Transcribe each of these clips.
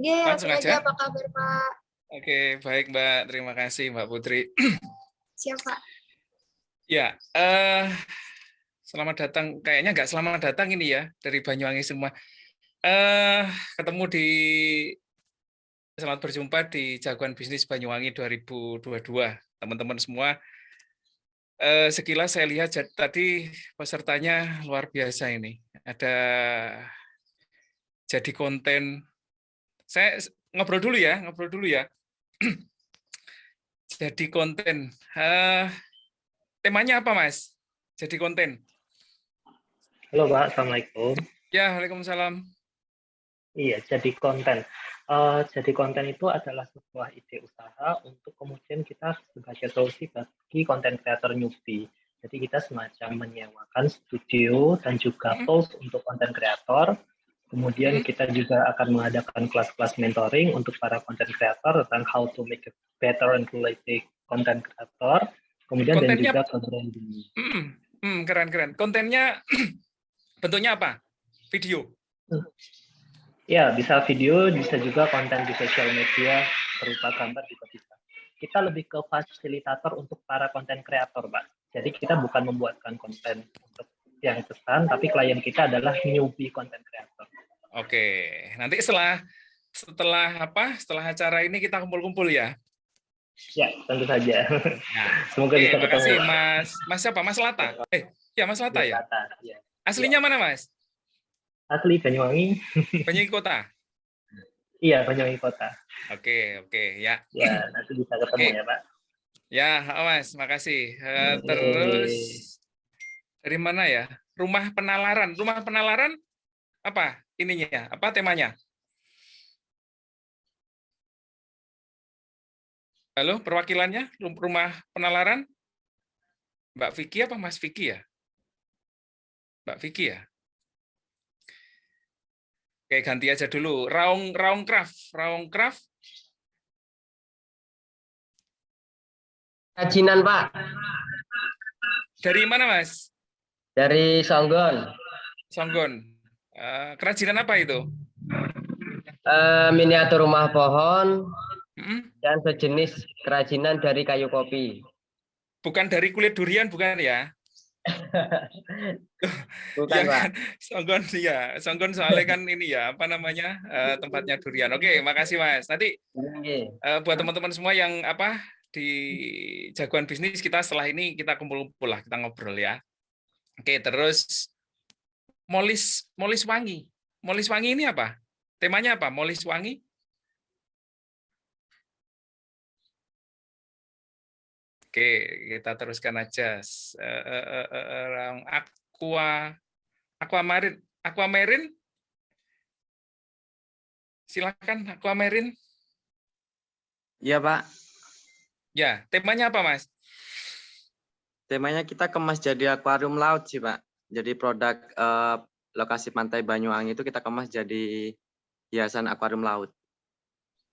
Iya, Langsung langsung aja. aja. Apa kabar, Pak? Oke, baik Mbak. Terima kasih Mbak Putri. Siap, Pak. Ya, selamat datang. Kayaknya nggak selamat datang ini ya dari Banyuwangi semua. Eh, ketemu di Selamat berjumpa di Jagoan Bisnis Banyuwangi 2022. Teman-teman semua, sekilas saya lihat tadi pesertanya luar biasa ini. Ada jadi konten. Saya ngobrol dulu ya. Jadi konten. Temanya apa, Mas? Jadi konten. Halo Pak, Assalamualaikum. Ya, Waalaikumsalam. Iya, jadi konten. Jadi konten itu adalah sebuah ide usaha untuk kemudian kita sebagai solusi bagi konten kreator newbie. Jadi kita semacam menyewakan studio dan juga tools untuk konten kreator. Kemudian kita juga akan mengadakan kelas-kelas mentoring untuk para konten kreator tentang how to make a better and quality content creator. Kemudian Kontennya, dan juga ke branding. Keren. Kontennya bentuknya apa? Video? Ya, bisa video, bisa juga konten di sosial media, berupa gambar juga bisa. Kita lebih ke fasilitator untuk para konten kreator, Pak. Jadi kita bukan membuatkan konten untuk yang pesan, tapi klien kita adalah newbie konten kreator. Oke, nanti setelah acara ini kita kumpul-kumpul ya. Ya, tentu saja. Nah, semoga bisa terima kasih ketemu. Mas siapa? Mas Lata. Ya Mas Lata ya. Ya. Aslinya mana Mas? Asli Banyuwangi. Banyuwangi Kota. Iya, Banyuwangi Kota. Oke, ya. Ya, nanti bisa ketemu ya, Pak. Ya, Mas, makasih. Terus dari mana ya? Rumah penalaran. Rumah penalaran apa ininya? Apa temanya? Halo, perwakilannya rumah penalaran? Mbak Vicky apa Mas Vicky ya? Mbak Vicky ya? Oke, ganti aja dulu. Raung Craft. Kerajinan, Pak. Dari mana, Mas? Dari Songgon. Kerajinan apa itu? Miniatur rumah pohon dan sejenis kerajinan dari kayu kopi. Bukan dari kulit durian, bukan ya? Bukan, ya, Pak. Songgon soalnya kan ini ya, apa namanya, tempatnya durian. Oke, makasih Mas. Nanti buat teman-teman semua yang di Jagoan Bisnis, kita setelah ini kita kumpul-kumpul lah, kita ngobrol ya. Oke, terus Molis Wangi. Molis Wangi ini apa? Temanya apa? Molis Wangi? Oke, kita teruskan aja. Aquamarine. Silakan Aquamarine. Iya, Pak. Ya, temanya apa, Mas? Temanya kita kemas jadi akuarium laut sih, Pak. Jadi produk lokasi pantai Banyuwangi itu kita kemas jadi hiasan akuarium laut.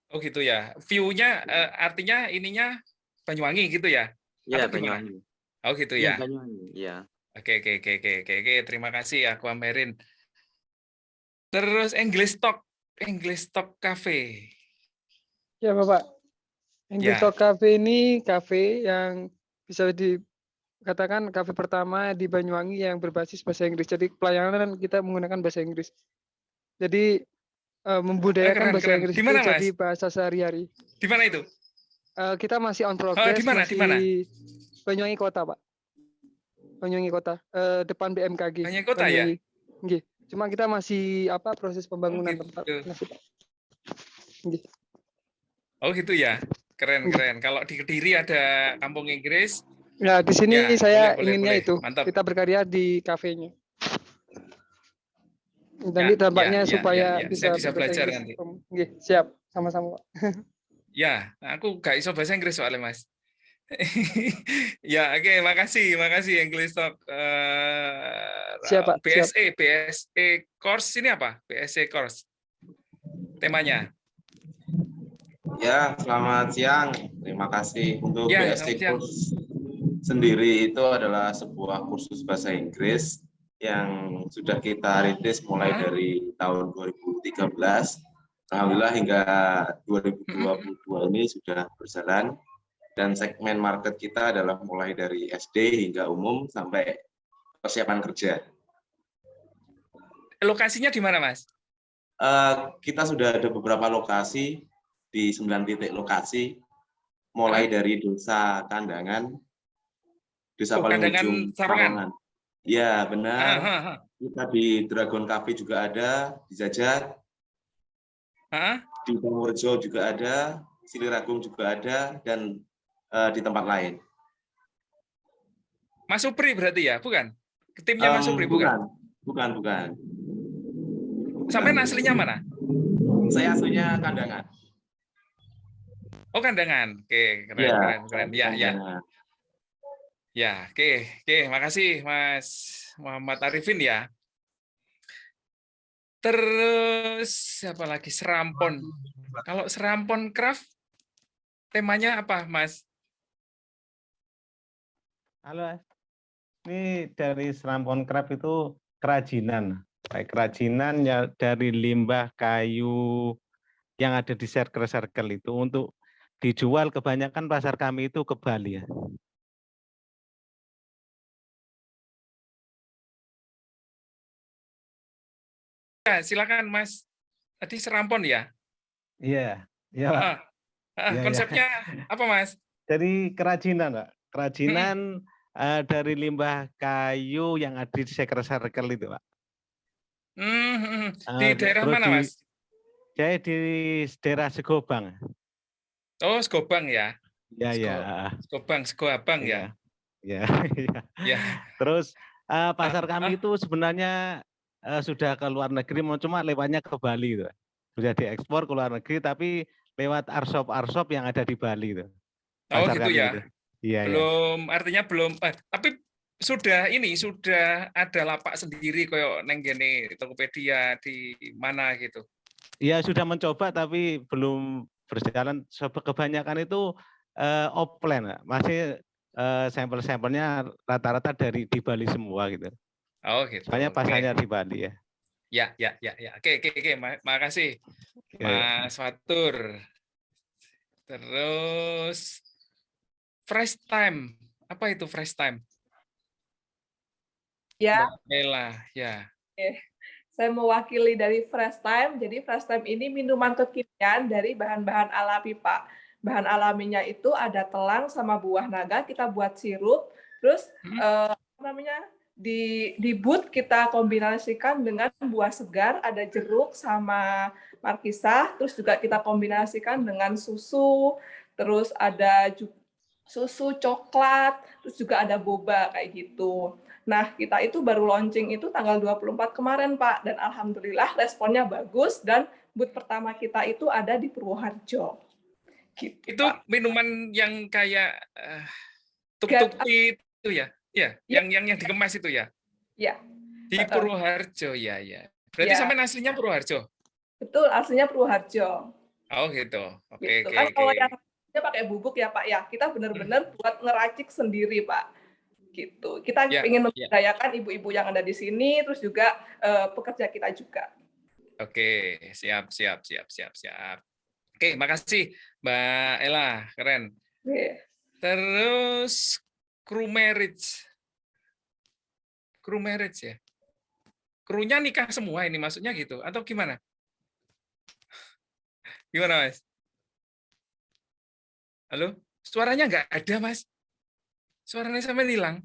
Oh gitu ya. View-nya artinya ininya Banyuwangi gitu ya? Iya, Banyuwangi. Oh gitu ya. Banyuwangi, iya. Oke. Terima kasih Aquamarine. Terus English Talk Cafe. Ya, Bapak. English Talk Cafe ini kafe yang bisa dikatakan kafe pertama di Banyuwangi yang berbasis bahasa Inggris. Jadi pelayanan kita menggunakan bahasa Inggris. Jadi membudayakan bahasa Inggris itu jadi bahasa sehari-hari. Di mana itu? Kita masih on progress, masih Banyuwangi Kota, Pak. Banyuwangi Kota, depan BMKG. Banyuwangi Kota ya? Nggih. Cuma kita masih proses pembangunan tempat. Oh gitu ya, keren. Kalau di Kediri ada Kampung Inggris. Ya, di sini saya inginnya boleh. itu. Mantap. Kita berkarya di kafenya. Nanti dampaknya supaya bisa belajar nanti. Siap, sama-sama, Pak. Ya, aku gak iso bahasa Inggris soalnya, Mas. Ya, oke, makasih English Talk. Siap, Pak. BSE course ini apa? BSE course. Temanya. Ya, selamat siang. Terima kasih untuk BSE course sendiri itu adalah sebuah kursus bahasa Inggris yang sudah kita rintis mulai dari tahun 2013 Alhamdulillah hingga 2022 ini sudah berjalan dan segmen market kita adalah mulai dari SD hingga umum sampai persiapan kerja. Lokasinya di mana, Mas? Kita sudah ada beberapa lokasi di 9 titik lokasi, mulai dari Desa Kandangan, Desa paling Kandangan ujung Sarongan. Ya, benar. Kita di Dragon Cafe juga ada, di Jajak. Di Purworejo juga ada, Siliragung juga ada, dan di tempat lain. Mas Supri berarti ya, bukan? Timnya Mas Supri, bukan? Bukan. Sampai aslinya mana? Saya aslinya Kandangan. Oh, Kandangan. Oke, keren. Ya, oke, makasih Mas Muhammad Arifin ya. Terus siapa lagi? Serampon. Kalau Serampon Craft temanya apa, Mas? Halo, ini dari Serampon Craft itu kerajinan. Baik kerajinan ya dari limbah kayu yang ada di circle-circle itu untuk dijual, kebanyakan pasar kami itu ke Bali ya. Ya, silakan Mas. Tadi Serampon ya? Iya, Pak. Konsepnya apa, Mas? Dari kerajinan, Pak. Kerajinan dari limbah kayu yang ada di circle itu, Pak. Di daerah mana, Mas? Saya di daerah Segobang. Oh, Segobang ya? Iya. Segobang ya? Iya. Terus pasar kami itu sebenarnya sudah ke luar negeri, cuma lewatnya ke Bali itu. Sudah diekspor ke luar negeri, tapi lewat arsop yang ada di Bali itu. Oh gitu ya? Itu. Iya, Artinya belum, tapi sudah ada lapak sendiri kayak nenggene Tokopedia di mana gitu? Iya sudah mencoba tapi belum berjalan. Kebanyakan itu offline, masih sampel-sampelnya rata-rata di Bali semua gitu. Oh gitu. Soalnya pasarnya di Bali ya. Ya. Oke. Makasih Mas Fatur. Terus Fresh Time. Apa itu Fresh Time? Ya. Ya. Saya mewakili dari Fresh Time. Jadi Fresh Time ini minuman kekinian dari bahan-bahan alami, Pak. Bahan alaminya itu ada telang sama buah naga, kita buat sirup. Terus di boot kita kombinasikan dengan buah segar, ada jeruk sama markisah, terus juga kita kombinasikan dengan susu, terus ada susu coklat, terus juga ada boba kayak gitu. Nah, kita itu baru launching itu tanggal 24 kemarin, Pak, dan alhamdulillah responnya bagus dan boot pertama kita itu ada di Purworejo. Gitu, itu Pak. Minuman yang kayak tuk-tuk itu ya? Ya, yang dikemas itu ya? Ya. Di Purworejo, ya. Berarti sampai aslinya Purworejo? Betul, aslinya Purworejo. Oh gitu. Oke. Kalau yang pakai bubuk ya Pak ya, kita benar-benar buat ngeracik sendiri Pak. Gitu. Kita ingin memberdayakan ibu-ibu yang ada di sini, terus juga pekerja kita juga. Oke, siap. Oke, makasih Mbak Ella, keren. Terus Crew marriage ya. Krunya nikah semua ini maksudnya gitu atau gimana? Gimana, Mas? Halo? Suaranya nggak ada, Mas. Suaranya sampai hilang.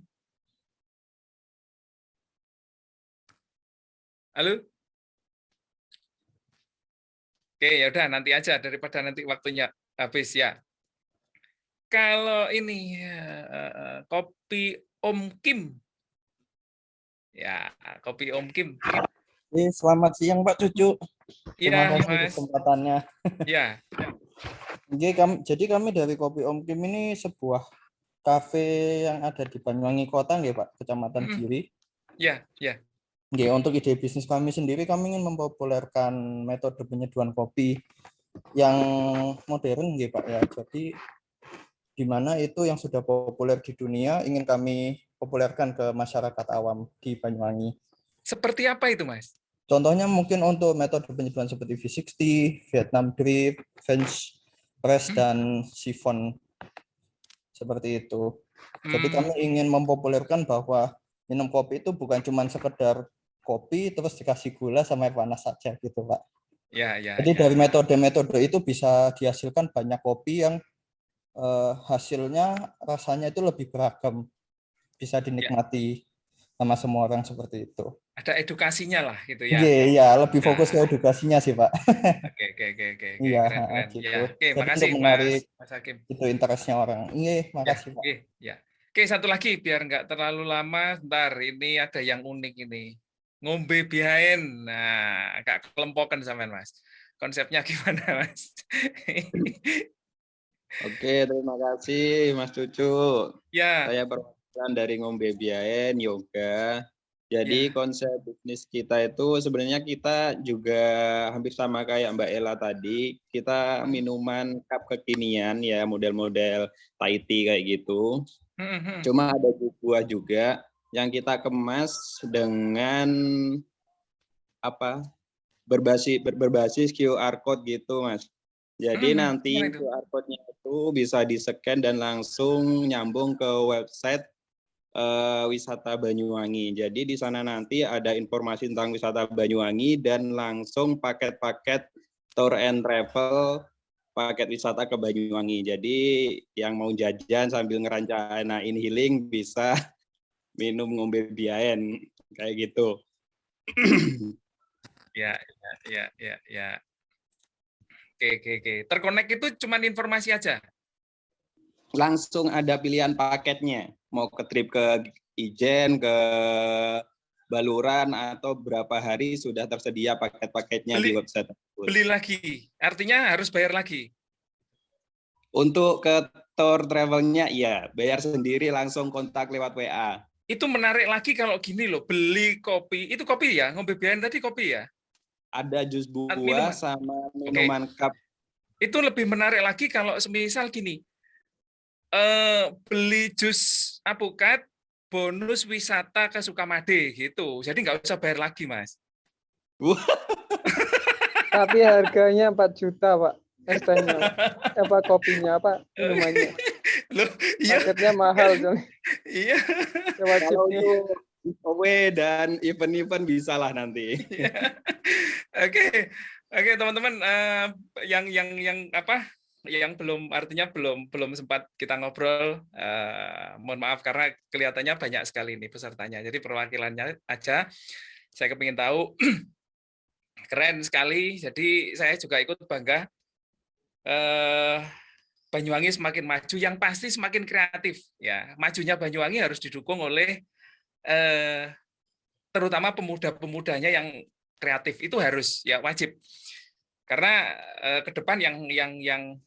Halo? Oke, ya udah nanti aja daripada nanti waktunya habis ya. Kalau ini kopi Om Kim. Ya, kopi Om Kim. Selamat siang Pak Cucu. Terima kasih Mas. kesempatannya. Ya. Jadi kami dari Kopi Om Kim ini sebuah kafe yang ada di Banyuwangi Kota, nggih Pak, Kecamatan Giri. Ya. Nggih, untuk ide bisnis kami sendiri, kami ingin mempopulerkan metode penyeduhan kopi yang modern, nggih Pak ya. Jadi di mana itu yang sudah populer di dunia ingin kami populerkan ke masyarakat awam di Banyuwangi. Seperti apa itu, Mas? Contohnya mungkin untuk metode penyeduhan seperti V60, Vietnam Drip, French Press, dan Siphon. Seperti itu. Jadi kami ingin mempopulerkan bahwa minum kopi itu bukan cuma sekedar kopi terus dikasih gula sama air panas saja gitu, Pak. Jadi dari metode-metode itu bisa dihasilkan banyak kopi yang hasilnya rasanya itu lebih beragam, bisa dinikmati sama semua orang seperti itu. Ada edukasinya lah gitu ya. Iya, lebih fokus ke edukasinya sih, Pak. Oke. Iya, Keren. gitu. Ya, oke, Jadi makasih untuk menarik Mas Hakim. itu interestnya orang. Iya, makasih, Pak. Ya. Oke, satu lagi biar nggak terlalu lama. Bentar, ini ada yang unik ini. Ngombe behind. Nah, agak kelempokan sama Mas. Konsepnya gimana, Mas? Oke, terima kasih Mas Cucu. Ya. Saya perwakilan dari Ngombe Biaen Yoga. Jadi konsep bisnis kita itu sebenarnya kita juga hampir sama kayak Mbak Ella tadi. Kita minuman cup kekinian ya, model-model Thai tea kayak gitu. Cuma ada buah juga yang kita kemas dengan apa? Berbasis QR code gitu, Mas. Jadi nanti QR code-nya itu bisa di-scan dan langsung nyambung ke website wisata Banyuwangi. Jadi di sana nanti ada informasi tentang wisata Banyuwangi dan langsung paket-paket tour and travel, paket wisata ke Banyuwangi. Jadi yang mau jajan sambil ngerancanain healing bisa minum Ngombe Biaen kayak gitu. Ya. Oke. Terkonek itu cuma informasi aja? Langsung ada pilihan paketnya. Mau ke trip ke Ijen, ke Baluran, atau berapa hari sudah tersedia paket-paketnya di website tersebut. Beli lagi? Artinya harus bayar lagi? Untuk ke tour travelnya, iya. Bayar sendiri, langsung kontak lewat WA. Itu menarik lagi kalau gini loh, beli kopi. Itu kopi ya? Ngombe Biaen tadi kopi ya? Ada jus buah sama minuman cup. Itu lebih menarik lagi kalau semisal gini, beli jus apukat, bonus wisata ke Sukamade gitu. Jadi nggak usah bayar lagi, Mas. Tapi harganya 4 juta, Pak. Es-tehnya, apa kopinya, apa minumannya. Loh, iya. Paketnya mahal, Jong. Iya. Kalau itu giveaway dan event-event bisa lah nanti. Oke, teman-teman, yang belum sempat kita ngobrol, mohon maaf karena kelihatannya banyak sekali nih pesertanya. Jadi perwakilannya aja. Saya kepingin tahu. Keren sekali. Jadi saya juga ikut bangga. Banyuwangi semakin maju, yang pasti semakin kreatif. Ya, majunya Banyuwangi harus didukung oleh terutama pemuda-pemudanya yang kreatif. Itu harus, ya wajib. Karena ke depan yang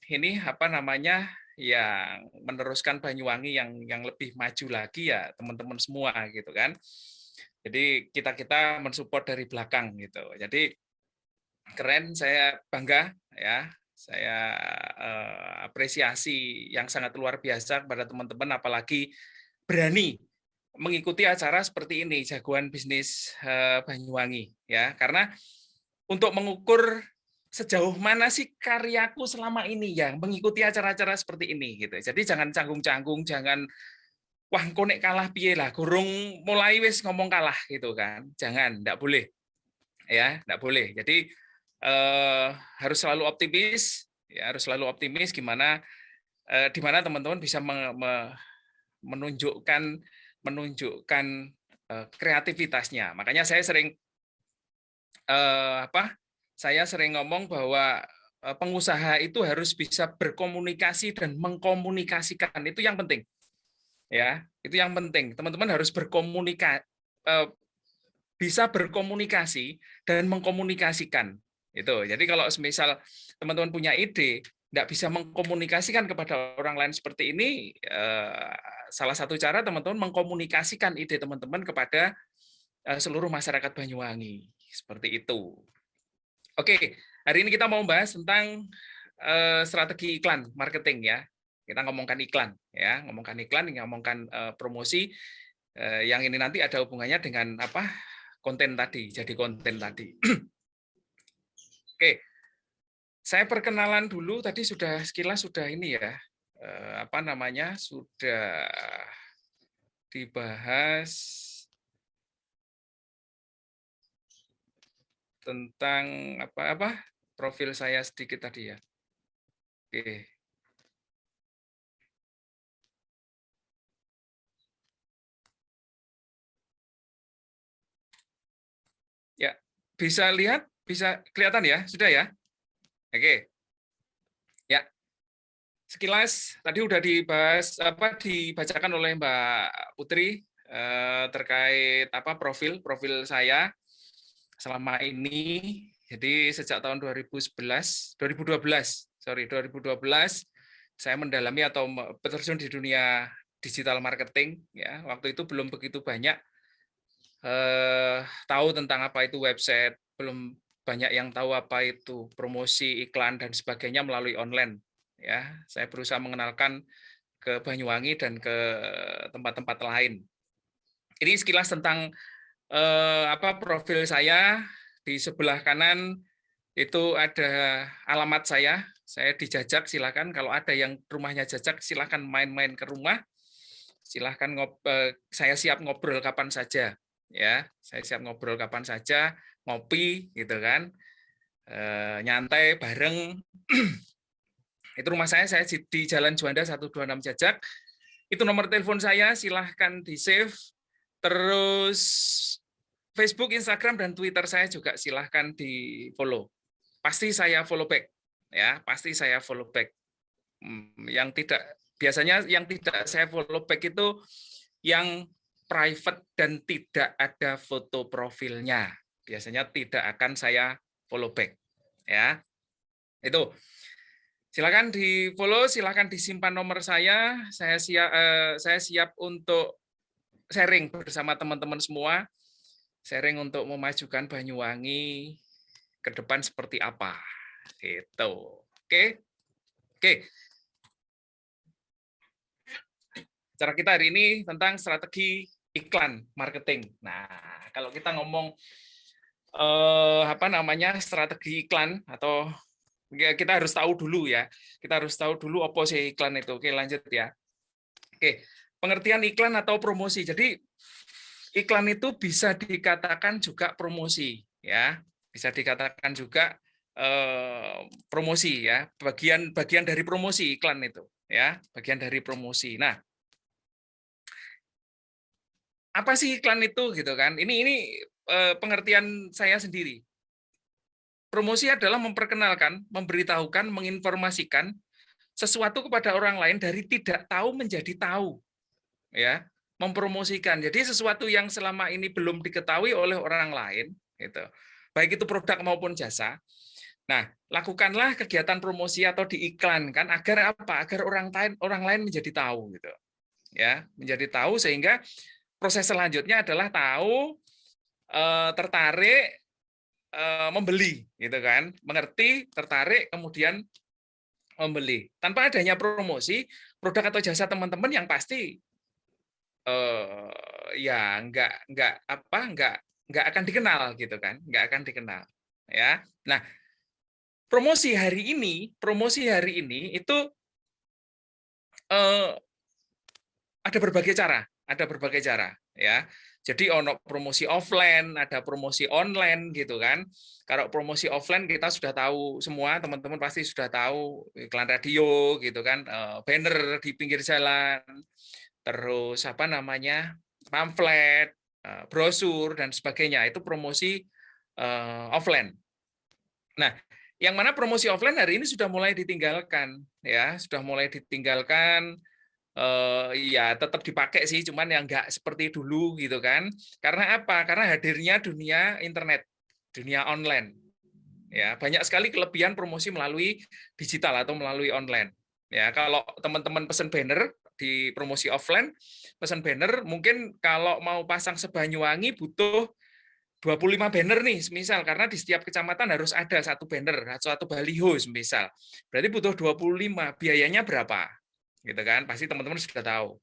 ini apa namanya, yang meneruskan Banyuwangi yang lebih maju lagi ya teman-teman semua gitu kan. Jadi kita mensupport dari belakang gitu. Jadi keren, saya bangga ya. Saya apresiasi yang sangat luar biasa kepada teman-teman, apalagi berani mengikuti acara seperti ini, Jagoan Bisnis Banyuwangi ya. Karena untuk mengukur sejauh mana sih karyaku selama ini ya mengikuti acara-acara seperti ini gitu. Jadi jangan canggung-canggung, jangan wah konek kalah piye lah, gurung mulai wis ngomong kalah gitu kan. Jangan, enggak boleh. Ya, enggak boleh. Jadi harus selalu optimis, ya harus selalu optimis gimana di mana teman-teman bisa menunjukkan kreativitasnya. Makanya saya sering ngomong bahwa pengusaha itu harus bisa berkomunikasi dan mengkomunikasikan. Itu yang penting. Ya, itu yang penting. Teman-teman harus bisa berkomunikasi dan mengkomunikasikan. Itu. Jadi kalau misal teman-teman punya ide, tidak bisa mengkomunikasikan kepada orang lain seperti ini, salah satu cara teman-teman mengkomunikasikan ide teman-teman kepada seluruh masyarakat Banyuwangi. Seperti itu. Oke, hari ini kita mau bahas tentang strategi iklan marketing ya. Kita ngomongkan iklan ya, ngomongkan promosi. Yang ini nanti ada hubungannya dengan konten tadi, jadi konten tadi. Oke, saya perkenalan dulu tadi sudah sekilas sudah ini ya, apa namanya, sudah dibahas tentang apa profil saya sedikit tadi ya. Oke. Ya, bisa lihat, bisa kelihatan ya, sudah ya. Oke. Ya. Sekilas tadi udah dibahas dibacakan oleh Mbak Putri terkait profil saya selama ini. Jadi sejak tahun 2012 saya mendalami atau terjun di dunia digital marketing ya. Waktu itu belum begitu banyak tahu tentang apa itu website, belum banyak yang tahu apa itu promosi, iklan dan sebagainya melalui online. Ya, saya berusaha mengenalkan ke Banyuwangi dan ke tempat-tempat lain. Ini sekilas tentang profil saya. Di sebelah kanan itu ada alamat saya. Saya di Jajak, silakan kalau ada yang rumahnya Jajak silakan main-main ke rumah. Silakan saya siap ngobrol kapan saja. Ya, saya siap ngobrol kapan saja, ngopi gitu kan, nyantai bareng. Itu rumah saya di Jalan Juanda 126 Jajak. Itu nomor telepon saya, silahkan di-save. Terus Facebook, Instagram, dan Twitter saya juga silahkan di-follow. Pasti saya follow back. Ya, pasti saya follow back. Biasanya yang tidak saya follow back itu yang private dan tidak ada foto profilnya. Biasanya tidak akan saya follow back. Ya, itu. Silakan di-follow, silakan disimpan nomor saya. Saya siap untuk sharing bersama teman-teman semua. Sharing untuk memajukan Banyuwangi ke depan seperti apa. Gitu. Oke. Cara kita hari ini tentang strategi iklan marketing. Nah, kalau kita ngomong strategi iklan, atau kita harus tahu dulu ya. Kita harus tahu dulu apa sih iklan itu. Oke, lanjut ya. Oke, pengertian iklan atau promosi. Jadi iklan itu bisa dikatakan juga promosi ya. Bisa dikatakan juga promosi ya. Bagian dari promosi iklan itu ya, bagian dari promosi. Nah, apa sih iklan itu gitu kan? Ini pengertian saya sendiri. Promosi adalah memperkenalkan, memberitahukan, menginformasikan sesuatu kepada orang lain dari tidak tahu menjadi tahu. Ya, mempromosikan. Jadi sesuatu yang selama ini belum diketahui oleh orang lain, gitu. Baik itu produk maupun jasa. Nah, lakukanlah kegiatan promosi atau diiklankan agar apa? Agar orang lain menjadi tahu gitu. Ya, menjadi tahu sehingga proses selanjutnya adalah tahu, tertarik, membeli, gitu kan? Mengerti, tertarik, kemudian membeli. Tanpa adanya promosi, produk atau jasa teman-teman yang pasti ya nggak akan dikenal gitu kan, nggak akan dikenal ya. Nah, promosi hari ini itu ada berbagai cara ya. Jadi ono promosi offline, ada promosi online gitu kan. Kalau promosi offline kita sudah tahu semua, teman-teman pasti sudah tahu, iklan radio gitu kan, banner di pinggir jalan, terus pamflet, brosur dan sebagainya, itu promosi offline. Nah, yang mana promosi offline hari ini sudah mulai ditinggalkan ya, ya tetap dipakai sih, cuman yang nggak seperti dulu gitu kan. Karena apa? Karena hadirnya dunia internet, dunia online. Ya, banyak sekali kelebihan promosi melalui digital atau melalui online. Ya, kalau teman-teman pesen banner di promosi offline, pesan banner mungkin kalau mau pasang se-Banyuwangi butuh 25 banner nih, misal, karena di setiap kecamatan harus ada satu banner, satu baliho misal. Berarti butuh 25, biayanya berapa? Gitu kan, pasti teman-teman sudah tahu.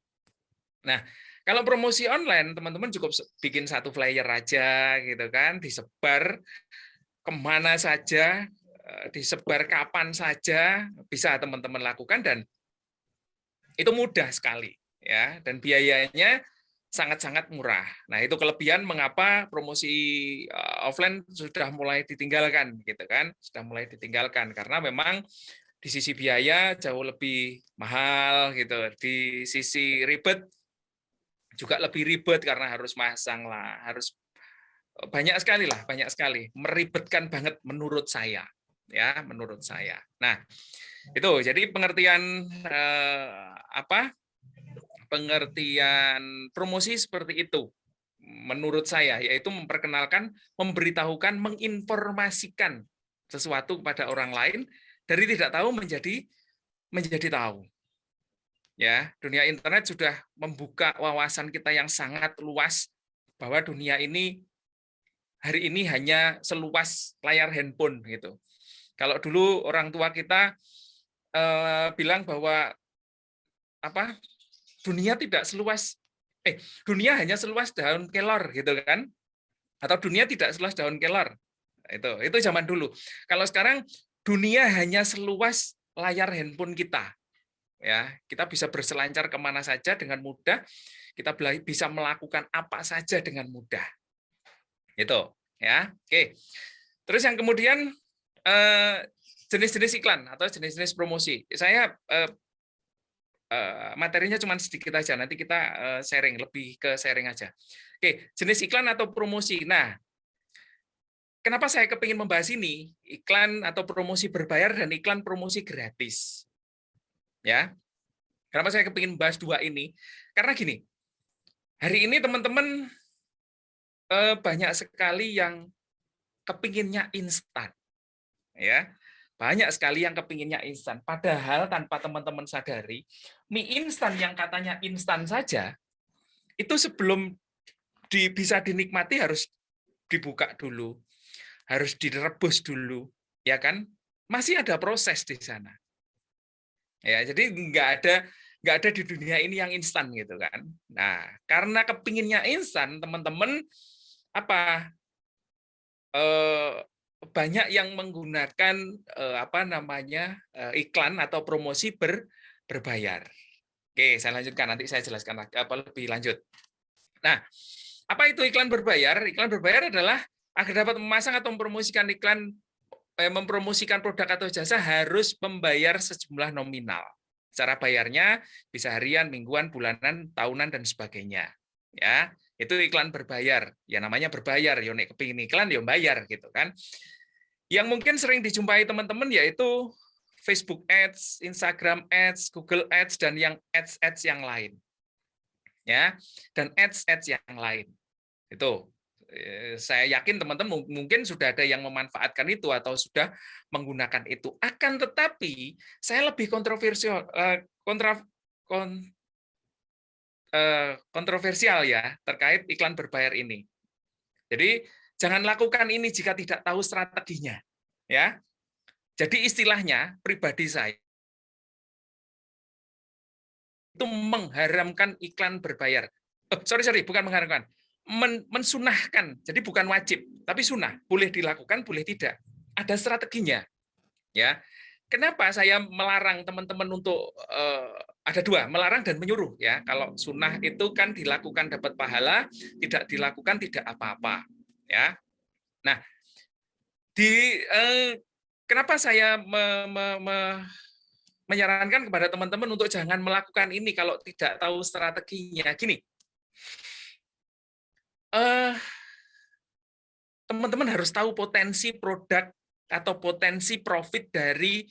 Nah, Kalau promosi online, teman-teman cukup bikin satu flyer aja gitu kan, disebar kemana saja, disebar kapan saja, bisa teman-teman lakukan dan itu mudah sekali ya, dan biayanya sangat-sangat murah. Nah, itu kelebihan mengapa promosi offline sudah mulai ditinggalkan gitu kan, sudah mulai ditinggalkan karena memang di sisi biaya jauh lebih mahal gitu, di sisi ribet juga lebih ribet karena harus masang lah, harus banyak sekali, meribetkan banget menurut saya, ya, menurut saya. Nah, itu jadi pengertian pengertian promosi seperti itu, menurut saya, yaitu memperkenalkan, memberitahukan, menginformasikan sesuatu kepada orang lain dari tidak tahu menjadi tahu. Ya, dunia internet sudah membuka wawasan kita yang sangat luas bahwa dunia ini hari ini hanya seluas layar handphone gitu. Kalau dulu orang tua kita bilang bahwa dunia tidak seluas dunia hanya seluas daun kelor gitu kan, atau dunia tidak seluas daun kelor, itu zaman dulu. Kalau sekarang dunia hanya seluas layar handphone kita. Ya, kita bisa berselancar kemana saja dengan mudah, kita bisa melakukan apa saja dengan mudah. Itu, ya. Oke. Terus yang kemudian jenis-jenis iklan atau jenis-jenis promosi. Saya materinya cuma sedikit aja, nanti kita sharing, lebih ke sharing aja. Oke, jenis iklan atau promosi. Nah, kenapa saya kepingin membahas ini? Iklan atau promosi berbayar dan iklan promosi gratis. Ya, kenapa saya kepingin bahas dua ini? Karena gini, hari ini teman-teman banyak sekali yang kepinginnya instan, ya, banyak sekali yang kepinginnya instan. Padahal tanpa teman-teman sadari, mie instan yang katanya instan saja, itu sebelum bisa dinikmati harus dibuka dulu, harus direbus dulu, ya kan? Masih ada proses di sana. Ya, jadi nggak ada di dunia ini yang instan gitu kan. Nah, karena kepinginnya instan, teman-teman banyak yang menggunakan iklan atau promosi berbayar. Oke, saya lanjutkan, nanti saya jelaskan lebih lanjut. Nah, apa itu iklan berbayar? Iklan berbayar adalah agar dapat memasang atau mempromosikan mempromosikan produk atau jasa harus membayar sejumlah nominal. Cara bayarnya bisa harian, mingguan, bulanan, tahunan, dan sebagainya. Ya, itu iklan berbayar. Ya namanya berbayar, ya nek kepingin iklan ya bayar gitu kan. Yang mungkin sering dijumpai teman-teman yaitu Facebook Ads, Instagram Ads, Google Ads, dan yang ads yang lain. Ya, dan ads yang lain. Itu. Saya yakin teman-teman mungkin sudah ada yang memanfaatkan itu atau sudah menggunakan itu. Akan tetapi saya lebih kontroversial ya terkait iklan berbayar ini. Jadi jangan lakukan ini jika tidak tahu strateginya. Ya. Jadi istilahnya pribadi saya itu mengharamkan iklan berbayar. Bukan mengharamkan. Mensunahkan, jadi bukan wajib, tapi sunnah, boleh dilakukan, boleh tidak. Ada strateginya, ya. Kenapa saya melarang teman-teman untuk ada dua, melarang dan menyuruh, ya. Kalau sunnah itu kan dilakukan dapat pahala, tidak dilakukan tidak apa-apa, ya. Nah, kenapa saya menyarankan kepada teman-teman untuk jangan melakukan ini kalau tidak tahu strateginya? Gini. Teman-teman harus tahu potensi produk atau potensi profit dari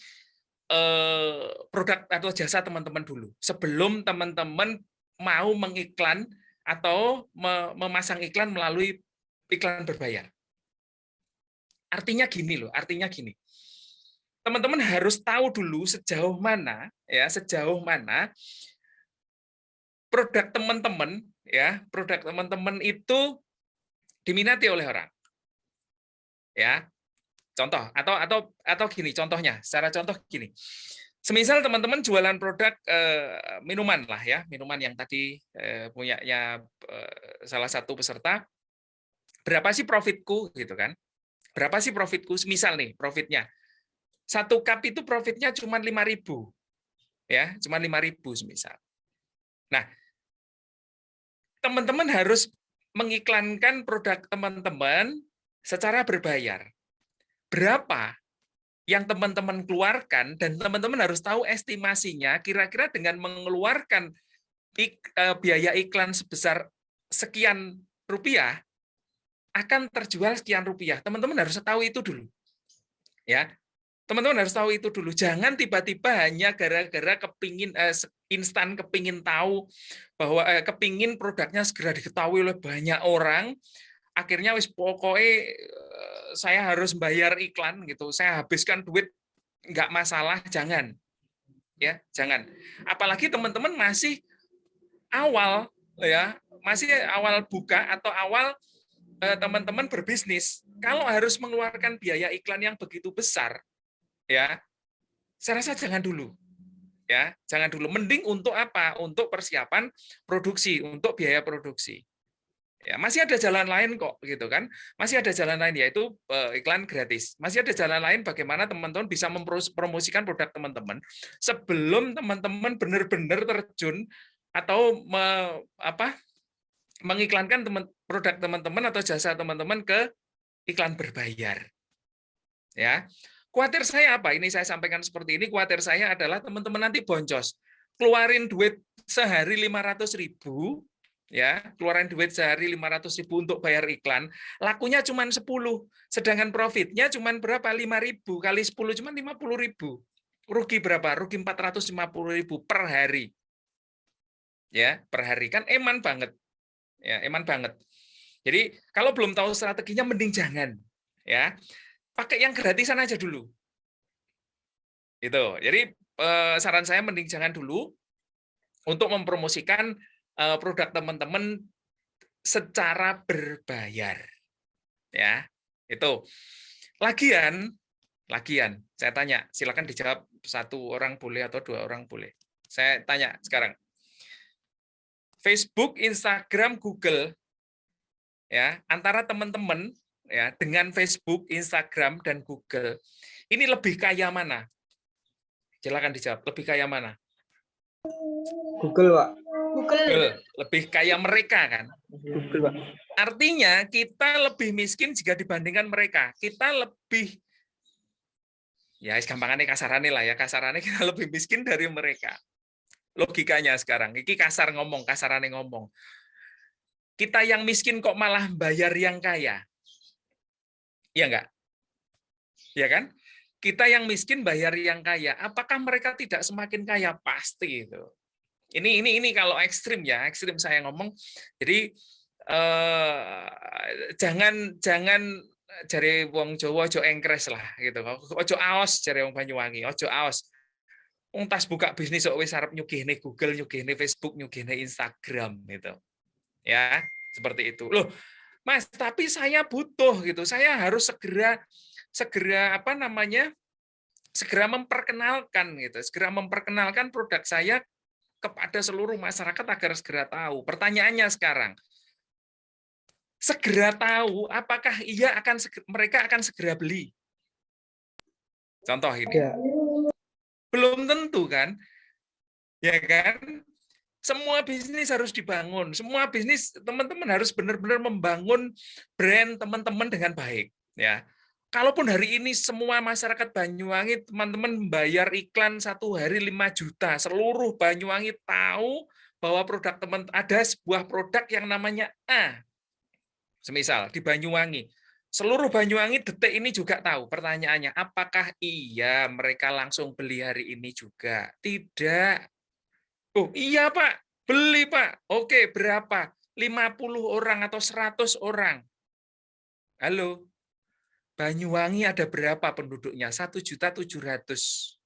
produk atau jasa teman-teman dulu sebelum teman-teman mau mengiklan atau memasang iklan melalui iklan berbayar. Artinya gini loh, teman-teman harus tahu dulu sejauh mana produk teman-teman itu diminati oleh orang. Ya. Contoh atau gini contohnya, secara contoh gini. Semisal teman-teman jualan produk minuman lah ya, minuman yang tadi punyanya salah satu peserta, berapa sih profitku gitu kan? Berapa sih profitku? Misal nih profitnya. 1 cup itu profitnya cuma 5.000. Ya, cuma 5.000 semisal. Nah, teman-teman harus mengiklankan produk teman-teman secara berbayar. Berapa yang teman-teman keluarkan, dan teman-teman harus tahu estimasinya kira-kira dengan mengeluarkan biaya iklan sebesar sekian rupiah akan terjual sekian rupiah. Teman-teman harus tahu itu dulu. Ya. Teman-teman harus tahu itu dulu. Jangan tiba-tiba hanya gara-gara kepingin instan kepingin tahu bahwa kepingin produknya segera diketahui oleh banyak orang, akhirnya wis pokoknya saya harus bayar iklan gitu. Saya habiskan duit nggak masalah, jangan. Ya, jangan. Apalagi teman-teman masih awal ya, masih awal buka atau awal teman-teman berbisnis. Kalau harus mengeluarkan biaya iklan yang begitu besar, ya, saya rasa jangan dulu. Ya, jangan dulu. Mending untuk apa? Untuk persiapan produksi, untuk biaya produksi. Ya, masih ada jalan lain kok, gitu kan? Masih ada jalan lain, yaitu iklan gratis. Masih ada jalan lain bagaimana teman-teman bisa mempromosikan produk teman-teman sebelum teman-teman benar-benar terjun atau mengiklankan produk teman-teman atau jasa teman-teman ke iklan berbayar. Ya, khawatir saya apa? Ini saya sampaikan seperti ini. Khawatir saya adalah teman-teman nanti boncos, keluarin duit sehari 500.000, ya, keluarin duit sehari 500.000 untuk bayar iklan, lakunya cuma 10, sedangkan profitnya cuma berapa? 5.000 kali 10 cuma 50.000. Rugi berapa? Rugi 450.000 per hari. Ya, per hari kan eman banget. Ya, eman banget. Jadi kalau belum tahu strateginya mending jangan, ya. Pakai yang gratisan aja dulu. Itu. Jadi saran saya mending jangan dulu untuk mempromosikan produk teman-teman secara berbayar. Ya, itu. Lagian saya tanya, silakan dijawab 1 orang boleh atau 2 orang boleh. Saya tanya sekarang. Facebook, Instagram, Google, ya, antara teman-teman ya dengan Facebook, Instagram, dan Google, ini lebih kaya mana? Silakan dijawab, lebih kaya mana? Google, Pak. Google. Lebih kaya mereka kan? Google, Pak. Artinya kita lebih miskin jika dibandingkan mereka. Kita lebih, ya gampangannya kasarannya lah ya, kasarannya kita lebih miskin dari mereka. Logikanya sekarang, ini kasar ngomong, kasarannya ngomong. Kita yang miskin kok malah bayar yang kaya? Iya enggak? Ya kan? Kita yang miskin bayar yang kaya. Apakah mereka tidak semakin kaya? Pasti itu. Ini kalau ekstrim ya, ekstrim saya ngomong. Jadi jangan jare wong Jawa ojo engkres lah gitu. Ojo aos jare wong Banyuwangi, ojo aos. Wong tas buka bisnis kok wis arep nyugihne Google, nyugihne Facebook, nyugihne Instagram gitu. Ya, seperti itu. Loh, Mas, tapi saya butuh gitu. Saya harus segera segera memperkenalkan gitu. Segera memperkenalkan produk saya kepada seluruh masyarakat agar segera tahu. Pertanyaannya sekarang, segera tahu apakah mereka akan segera beli? Contoh ini. Ya. Belum tentu kan? Ya kan? Semua bisnis harus dibangun. Semua bisnis teman-teman harus benar-benar membangun brand teman-teman dengan baik, ya. Kalaupun hari ini semua masyarakat Banyuwangi teman-teman membayar iklan 1 hari 5 juta, seluruh Banyuwangi tahu bahwa produk ada sebuah produk yang namanya A. Semisal di Banyuwangi, seluruh Banyuwangi detik ini juga tahu. Pertanyaannya, apakah iya mereka langsung beli hari ini juga? Tidak. Oh iya Pak, beli Pak. Oke, berapa? 50 orang atau 100 orang. Halo, Banyuwangi ada berapa penduduknya? 1.700.000.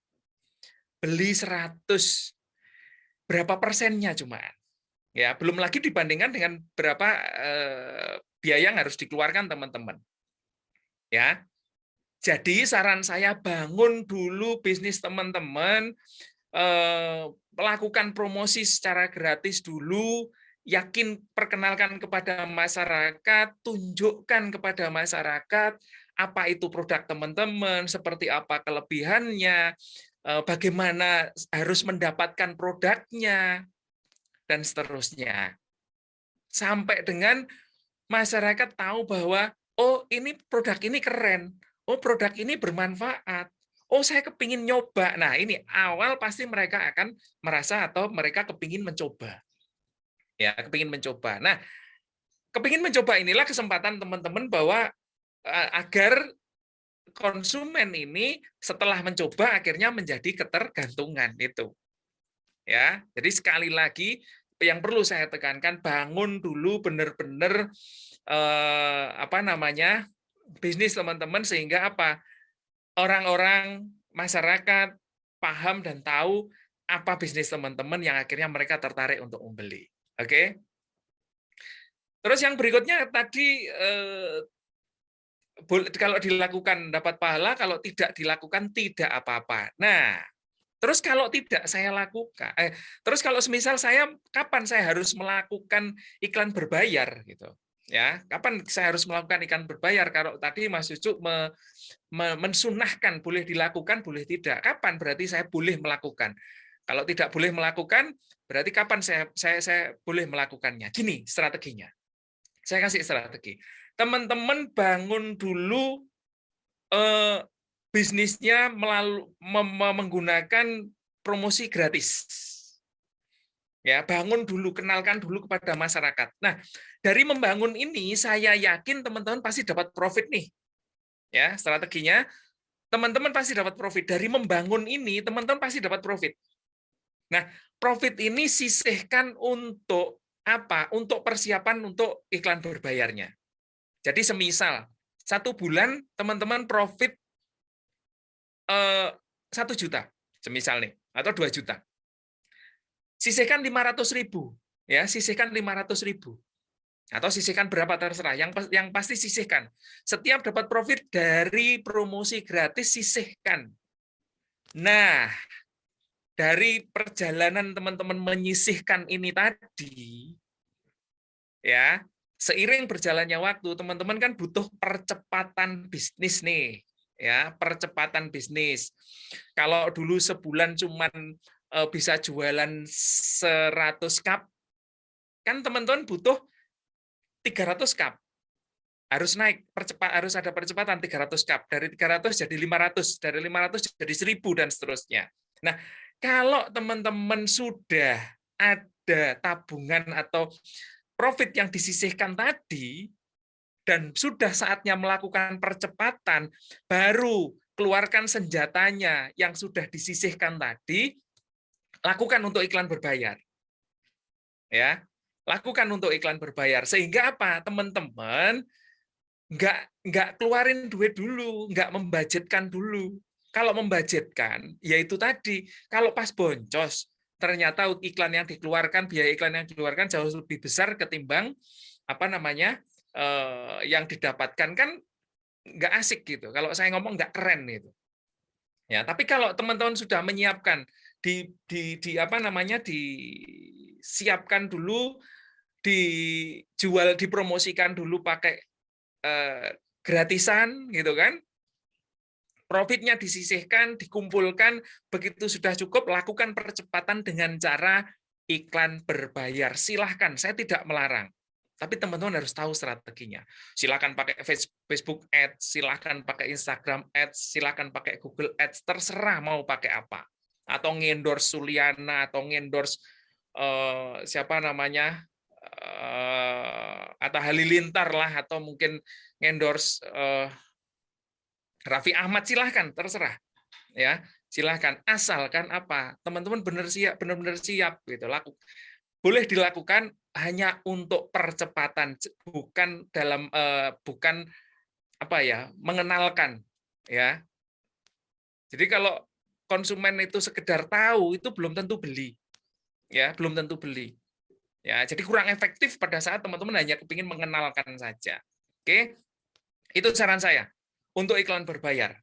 Beli 100. Berapa persennya cuma? Ya, belum lagi dibandingkan dengan berapa biaya yang harus dikeluarkan teman-teman. Ya. Jadi saran saya bangun dulu bisnis teman-teman, melakukan promosi secara gratis dulu, yakin perkenalkan kepada masyarakat, tunjukkan kepada masyarakat apa itu produk teman-teman, seperti apa kelebihannya, bagaimana harus mendapatkan produknya, dan seterusnya. Sampai dengan masyarakat tahu bahwa, oh ini produk ini keren, oh produk ini bermanfaat, oh saya kepingin nyoba. Nah ini awal pasti mereka akan merasa atau mereka kepingin mencoba. Ya, kepingin mencoba. Nah, kepingin mencoba inilah kesempatan teman-teman bahwa agar konsumen ini setelah mencoba akhirnya menjadi ketergantungan itu. Ya, jadi sekali lagi yang perlu saya tekankan, bangun dulu benar-benar bisnis teman-teman sehingga apa? Orang-orang masyarakat paham dan tahu apa bisnis teman-teman yang akhirnya mereka tertarik untuk membeli. Oke. Terus yang berikutnya tadi kalau dilakukan dapat pahala, kalau tidak dilakukan tidak apa-apa. Nah, terus kalau tidak saya lakukan, terus kalau semisal saya, kapan saya harus melakukan iklan berbayar gitu? Ya, kapan saya harus melakukan iklan berbayar? Kalau tadi Mas Cucu mensunahkan boleh dilakukan, boleh tidak. Kapan berarti saya boleh melakukan? Kalau tidak boleh melakukan, berarti kapan saya boleh melakukannya? Gini strateginya. Saya kasih strategi. Teman-teman bangun dulu bisnisnya menggunakan promosi gratis. Ya, bangun dulu, kenalkan dulu kepada masyarakat. Nah, dari membangun ini saya yakin teman-teman pasti dapat profit nih. Ya, strateginya teman-teman pasti dapat profit. Dari membangun ini teman-teman pasti dapat profit. Nah, profit ini sisihkan untuk apa? Untuk persiapan untuk iklan berbayarnya. Jadi semisal 1 bulan teman-teman profit 1 juta, semisal nih, atau 2 juta. Sisihkan 500.000, ya, sisihkan 500.000. Atau sisihkan berapa terserah, yang pasti sisihkan. Setiap dapat profit dari promosi gratis sisihkan. Nah, dari perjalanan teman-teman menyisihkan ini tadi, ya, seiring berjalannya waktu, teman-teman kan butuh percepatan bisnis nih, ya, percepatan bisnis. Kalau dulu sebulan cuman bisa jualan 100 cup, kan teman-teman butuh 300 cup. Harus naik, harus ada percepatan 300 cup. Dari 300 jadi 500, dari 500 jadi 1000 dan seterusnya. Nah, kalau teman-teman sudah ada tabungan atau profit yang disisihkan tadi, dan sudah saatnya melakukan percepatan, baru keluarkan senjatanya yang sudah disisihkan tadi, lakukan untuk iklan berbayar. Ya, lakukan untuk iklan berbayar. Sehingga apa? Teman-teman nggak keluarin duit dulu, nggak membudgetkan dulu. Kalau membudgetkan, yaitu tadi, kalau pas boncos, ternyata iklan yang dikeluarkan, biaya iklan yang dikeluarkan jauh lebih besar ketimbang yang didapatkan, kan nggak asik gitu. Kalau saya ngomong nggak keren gitu. Ya, tapi kalau teman-teman sudah menyiapkan, disiapkan dulu, dijual, dipromosikan dulu pakai gratisan gitu kan, profitnya disisihkan, dikumpulkan, begitu sudah cukup, lakukan percepatan dengan cara iklan berbayar. Silahkan, saya tidak melarang. Tapi teman-teman harus tahu strateginya. Silahkan pakai Facebook Ads, silahkan pakai Instagram Ads, silahkan pakai Google Ads, terserah mau pakai apa. Atau ngendorse Suliana, atau ngendorse Atta Halilintar lah, atau mungkin ngendorse Raffi Ahmad, silahkan, terserah. Ya, silahkan. Asalkan apa? Teman-teman benar-benar siap gitu. Boleh dilakukan hanya untuk percepatan, bukan mengenalkan, ya. Jadi kalau konsumen itu sekedar tahu, itu belum tentu beli, ya, belum tentu beli, ya. Jadi kurang efektif pada saat teman-teman hanya kepingin mengenalkan saja. Oke, itu saran saya. untuk iklan berbayar.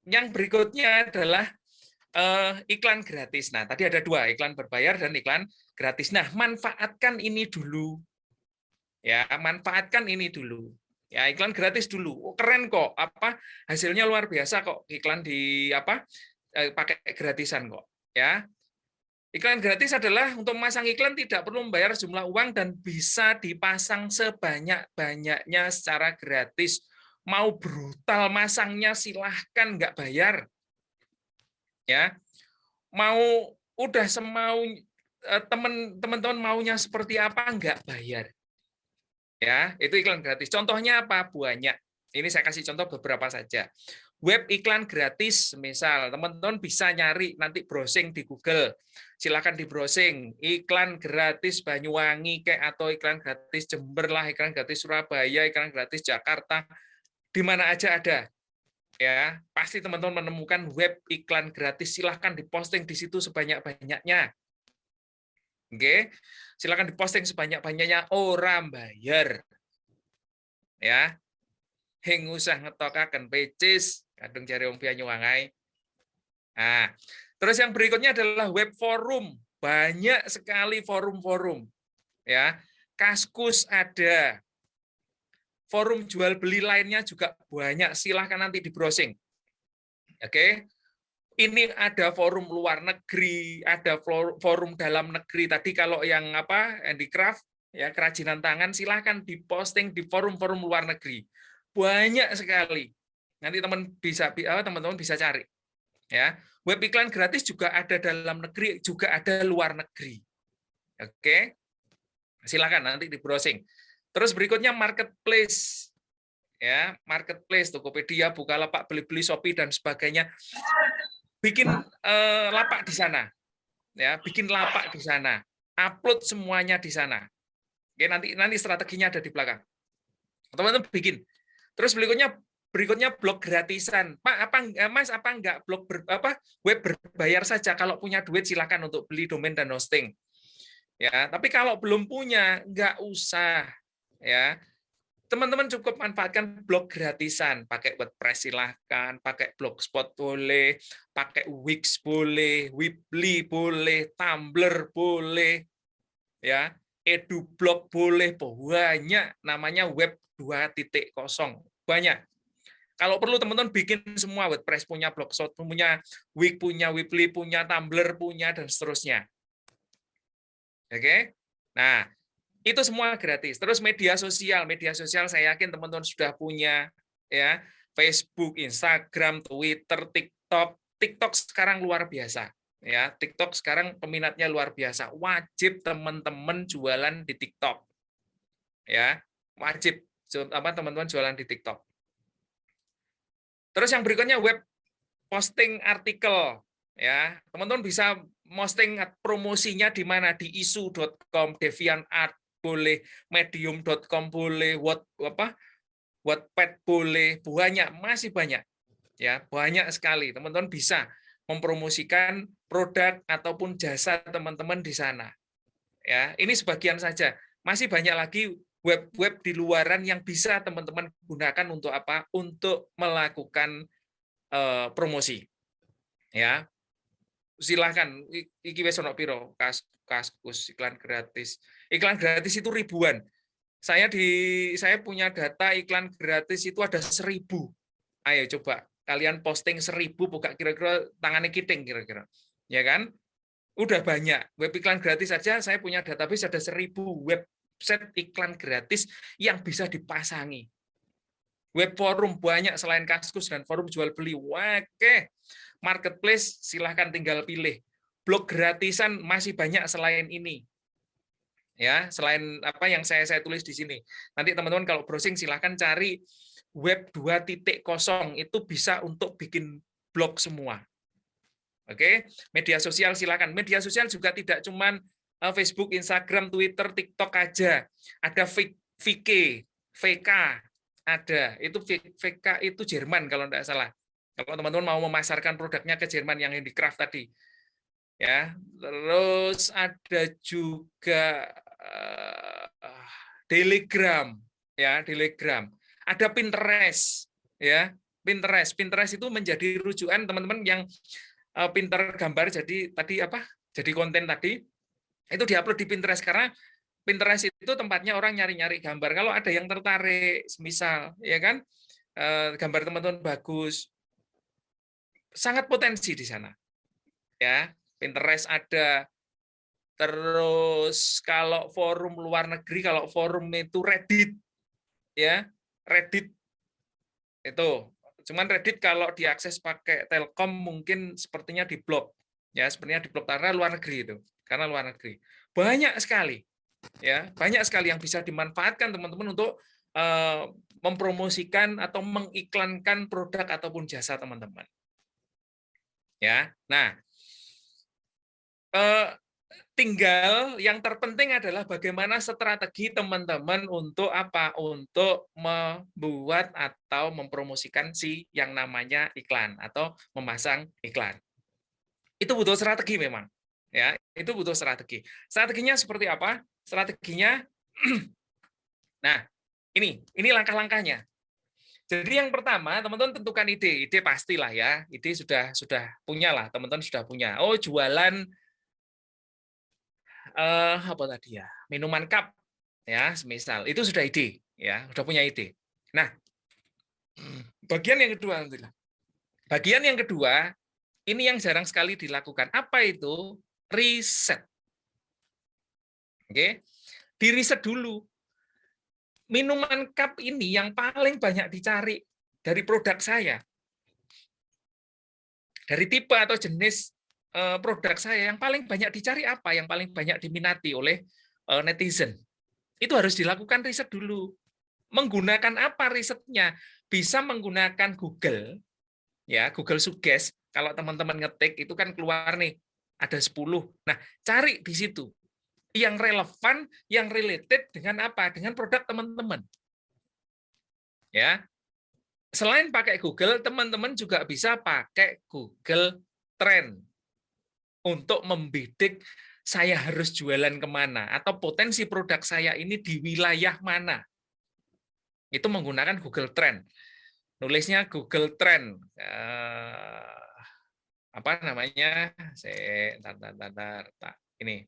Yang berikutnya adalah iklan gratis. Nah, tadi ada 2, iklan berbayar dan iklan gratis. Nah, manfaatkan ini dulu. Ya, manfaatkan ini dulu. Ya, iklan gratis dulu. Oh, keren kok. Hasilnya luar biasa kok. Iklan di pakai gratisan kok. Ya. Iklan gratis adalah untuk memasang iklan tidak perlu membayar jumlah uang dan bisa dipasang sebanyak-banyaknya secara gratis. Mau brutal masangnya silahkan nggak bayar. Ya. Mau udah semau teman-teman maunya seperti apa nggak bayar. Ya, itu iklan gratis. Contohnya apa? Banyak. Ini saya kasih contoh beberapa saja. Web iklan gratis, misal teman-teman bisa nyari nanti browsing di Google. Silakan di browsing iklan gratis Banyuwangi kayak atau iklan gratis Jember lah, iklan gratis Surabaya, iklan gratis Jakarta. Di mana aja ada. Ya, pasti teman-teman menemukan web iklan gratis, silahkan diposting di situ sebanyak-banyaknya. Oke, silakan diposting sebanyak-banyaknya, orang bayar. Ya, hing usah ngetokaken pecis, kadung jare wong Banyuwangi. Nah, terus yang berikutnya adalah web forum. Banyak sekali forum-forum. Ya, Kaskus ada. Forum jual beli lainnya juga banyak, silahkan nanti di browsing. Oke. Ini ada forum luar negeri, ada forum dalam negeri. Tadi kalau yang handicraft, ya kerajinan tangan, silahkan diposting di forum-forum luar negeri. Banyak sekali. Nanti teman-teman bisa cari. Ya, web iklan gratis juga ada dalam negeri, juga ada luar negeri. Oke, silahkan nanti di browsing. Terus berikutnya marketplace. Ya, marketplace, Tokopedia, Bukalapak, Blibli, Shopee dan sebagainya. Bikin lapak di sana, ya, bikin lapak di sana, upload semuanya di sana. Oke, nanti strateginya ada di belakang. Teman-teman bikin. Terus berikutnya blog gratisan. Pak, Mas, enggak blog web berbayar saja? Kalau punya duit silakan untuk beli domain dan hosting. Ya, tapi kalau belum punya enggak usah, ya. Teman-teman cukup manfaatkan blog gratisan, pakai WordPress silahkan, pakai Blogspot boleh, pakai Wix boleh, Weebly boleh, Tumblr boleh, ya, EduBlog boleh, banyak, namanya web 2.0, banyak. Kalau perlu teman-teman bikin semua, WordPress punya, Blogspot punya, Wix punya, Weebly punya, Tumblr punya, dan seterusnya. Oke? Nah, itu semua gratis. Terus media sosial saya yakin teman-teman sudah punya, ya, Facebook, Instagram, Twitter, TikTok. TikTok sekarang luar biasa, ya. TikTok sekarang peminatnya luar biasa. Wajib teman-teman jualan di TikTok, ya. Wajib teman-teman jualan di TikTok. Terus yang berikutnya web posting artikel, ya. Teman-teman bisa posting promosinya di mana? Di isu.com, DeviantArt boleh, medium.com boleh, Wattpad boleh, masih banyak. Ya, banyak sekali. Teman-teman bisa mempromosikan produk ataupun jasa teman-teman di sana. Ya, ini sebagian saja. Masih banyak lagi web-web di luaran yang bisa teman-teman gunakan untuk apa? Untuk melakukan promosi. Ya. Silakan, iki wis ono piro, Kaskus, iklan gratis. Iklan gratis itu ribuan. Saya punya data iklan gratis itu ada 1000. Ayo coba kalian posting 1000, buka kira-kira tangannya kiting kira-kira. Ya kan? Udah banyak. Web iklan gratis saja saya punya database ada 1000 website iklan gratis yang bisa dipasangi. Web forum banyak selain Kaskus dan forum jual beli. Oke. Marketplace silahkan tinggal pilih. Blog gratisan masih banyak selain ini. Ya, selain apa yang saya tulis di sini. Nanti teman-teman kalau browsing silahkan cari web 2.0, itu bisa untuk bikin blog semua. Oke, media sosial silakan. Media sosial juga tidak cuman Facebook, Instagram, Twitter, TikTok aja. Ada VK ada. Itu VK itu Jerman kalau tidak salah. Kalau teman-teman mau memasarkan produknya ke Jerman yang handicraft tadi. Ya, terus ada juga Telegram, ya, Telegram. Ada Pinterest, ya. Pinterest. Pinterest itu menjadi rujukan teman-teman yang pinter gambar. Jadi tadi apa? Jadi konten tadi itu diupload di Pinterest karena Pinterest itu tempatnya orang nyari-nyari gambar. Kalau ada yang tertarik, misal, ya kan, gambar teman-teman bagus, sangat potensi di sana. Ya, Pinterest ada. Terus kalau forum luar negeri, kalau forum itu Reddit, ya, Reddit itu. Cuman Reddit kalau diakses pakai Telkom mungkin sepertinya diblok, ya, sepertinya diblok karena luar negeri itu, karena luar negeri. Banyak sekali. Ya, banyak sekali yang bisa dimanfaatkan teman-teman untuk mempromosikan atau mengiklankan produk ataupun jasa teman-teman. Ya, nah, tinggal yang terpenting adalah bagaimana strategi teman-teman untuk apa? Untuk membuat atau mempromosikan si yang namanya iklan atau memasang iklan. Itu butuh strategi memang. Ya, itu butuh strategi. Strateginya seperti apa? Strateginya, nah, ini langkah-langkahnya. Jadi yang pertama, teman-teman tentukan ide. Ide pastilah ya, ide sudah punya lah, teman-teman sudah punya. Oh, jualan apa tadi ya? Minuman cup, ya, semisal. Itu sudah ide, ya, sudah punya ide. Nah, bagian yang kedua, bagian yang kedua, ini yang jarang sekali dilakukan. Apa itu? Riset. Oke, di riset dulu. Minuman cup ini yang paling banyak dicari dari produk saya. Dari tipe atau jenis produk saya yang paling banyak dicari apa? Yang paling banyak diminati oleh netizen. Itu harus dilakukan riset dulu. Menggunakan apa risetnya? Bisa menggunakan Google, ya, Google Suggest. Kalau teman-teman ngetik itu kan keluar nih ada 10. Nah, cari di situ yang relevan, yang related dengan apa? Dengan produk teman-teman. Ya. Selain pakai Google, teman-teman juga bisa pakai Google Trend untuk membidik saya harus jualan kemana atau potensi produk saya ini di wilayah mana. Itu menggunakan Google Trend. Nulisnya Google Trend. Apa namanya? Ini.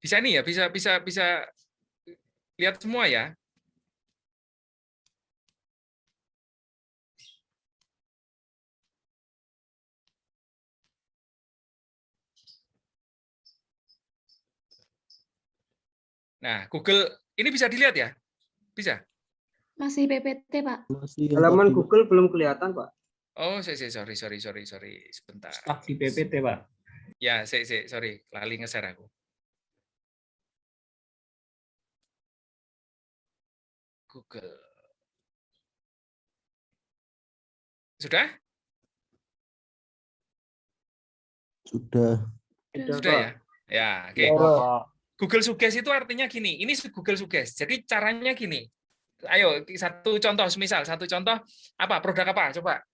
Bisa nih ya, bisa lihat semua ya. Nah, Google ini bisa dilihat ya? Bisa? Masih PPT, Pak. Halaman Google belum kelihatan, Pak. Oh, sorry. Sebentar. Stuck di PPT, Pak. Ya, sorry. Lali nge-share aku. Google. Sudah? Sudah ya? Ya, oke. Google Suggest itu artinya gini. Ini Google Suggest. Jadi caranya gini. Ayo, satu contoh. Misal, satu contoh. Apa? Produk apa? Coba.